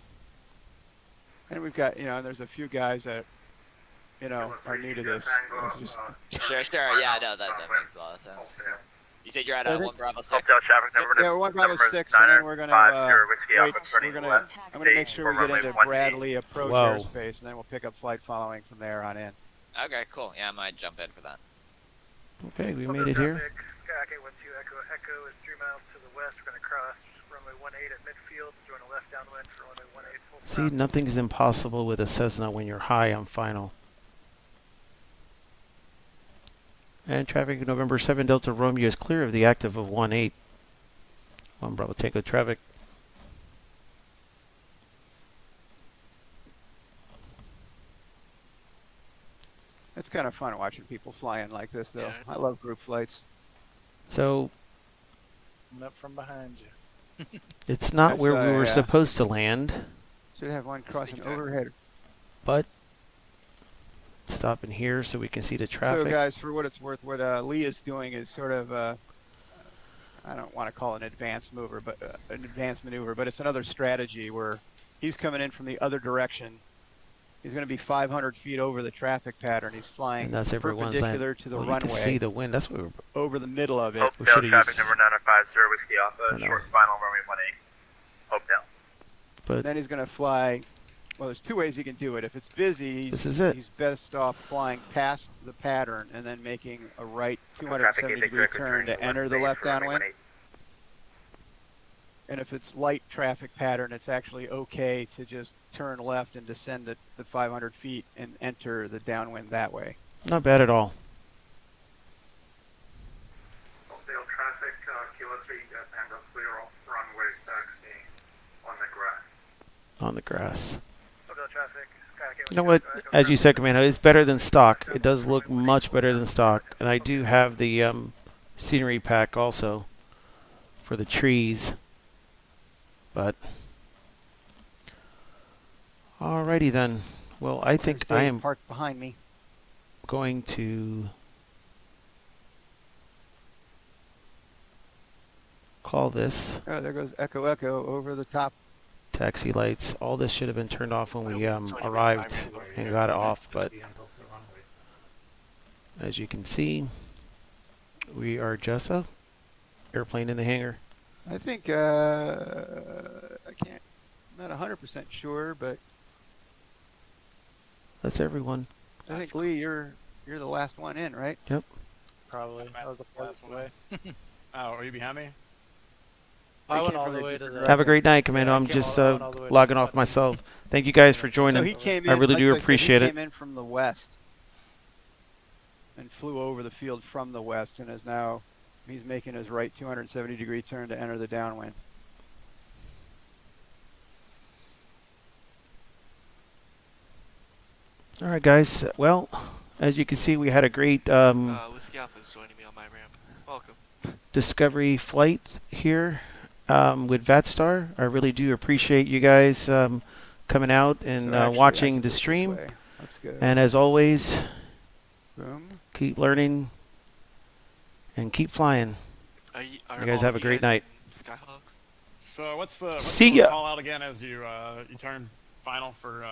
And we've got, there's a few guys that, are new to this. It's just... Sure. Yeah, no, that makes a lot of sense. You said you're at 1 Bravo 6? Hotel traffic number. Yeah, we're 1 Bravo 6, and then we're going to wait. I'm going to make sure we get into Bradley approach airspace, and then we'll pick up flight following from there on in. Okay, cool. Yeah, I might jump in for that. Okay, we made it here. Skyhawk 812 Echo is 3 miles to the west. We're going to cross runway 18 at midfield, join a left downwind for runway 18 full stop. See, nothing's impossible with a Cessna when you're high on final. And traffic November 7 Delta Romeo is clear of the active of 18. 1 Bravo Tango traffic. It's kind of fun watching people flying like this, though. I love group flights. So, Coming up from behind you. it's not where we were supposed to land. Should have one crossing overhead. But stopping here so we can see the traffic. So, guys, for what it's worth, what Lee is doing is sort of, I don't want to call it an advanced maneuver, but it's another strategy where he's coming in from the other direction. He's going to be 500 feet over the traffic pattern. He's flying and that's perpendicular to the runway. You can see the wind. That's what we're over the middle of it. Hopedale traffic number 950 Whiskey Alpha, short final runway 18. Hopedale. But then he's going to fly. Well, there's 2 ways he can do it. If it's busy, he's best off flying past the pattern and then making a right 270-degree turn to enter the left downwind. And if it's light traffic pattern, it's actually okay to just turn left and descend at the 500 feet and enter the downwind that way. Not bad at all. Hopedale traffic, Kilo 3, Tango clear off runway taxi on the grass. On the grass. Hopedale traffic, Skyhawk 812 You know what? As you said, Commando, it's better than stock. It does look much better than stock. And I do have the scenery pack also for the trees. But alrighty then. Well, I think I am parked behind me. Going to call this. Oh, there goes Echo Echo over the top. Taxi lights. All this should have been turned off when we arrived and got it off, but as you can see, we are just a airplane in the hangar. I think I can't. I'm not 100% sure, but that's everyone. I think Lee, you're the last one in, right? Yep. Probably. That was the farthest away. Oh, are you behind me? I went all the way to the... Have a great night, Commando. I'm just logging off myself. Thank you guys for joining. So he came in, I really do like appreciate he it. came in from the west. and flew over the field from the west and is now, he's making his right 270-degree turn to enter the downwind. All right, guys. Well, as you can see, we had a great Whiskey Alpha is joining me on my ramp. Welcome. discovery flight here with Vatstar. I really do appreciate you guys coming out and So actually, I watching can the go this stream. way. Let's go. And as always, Boom. keep learning and keep flying. You guys have a great night. Skyhawks. So what's the See ya. call out again as you turn final for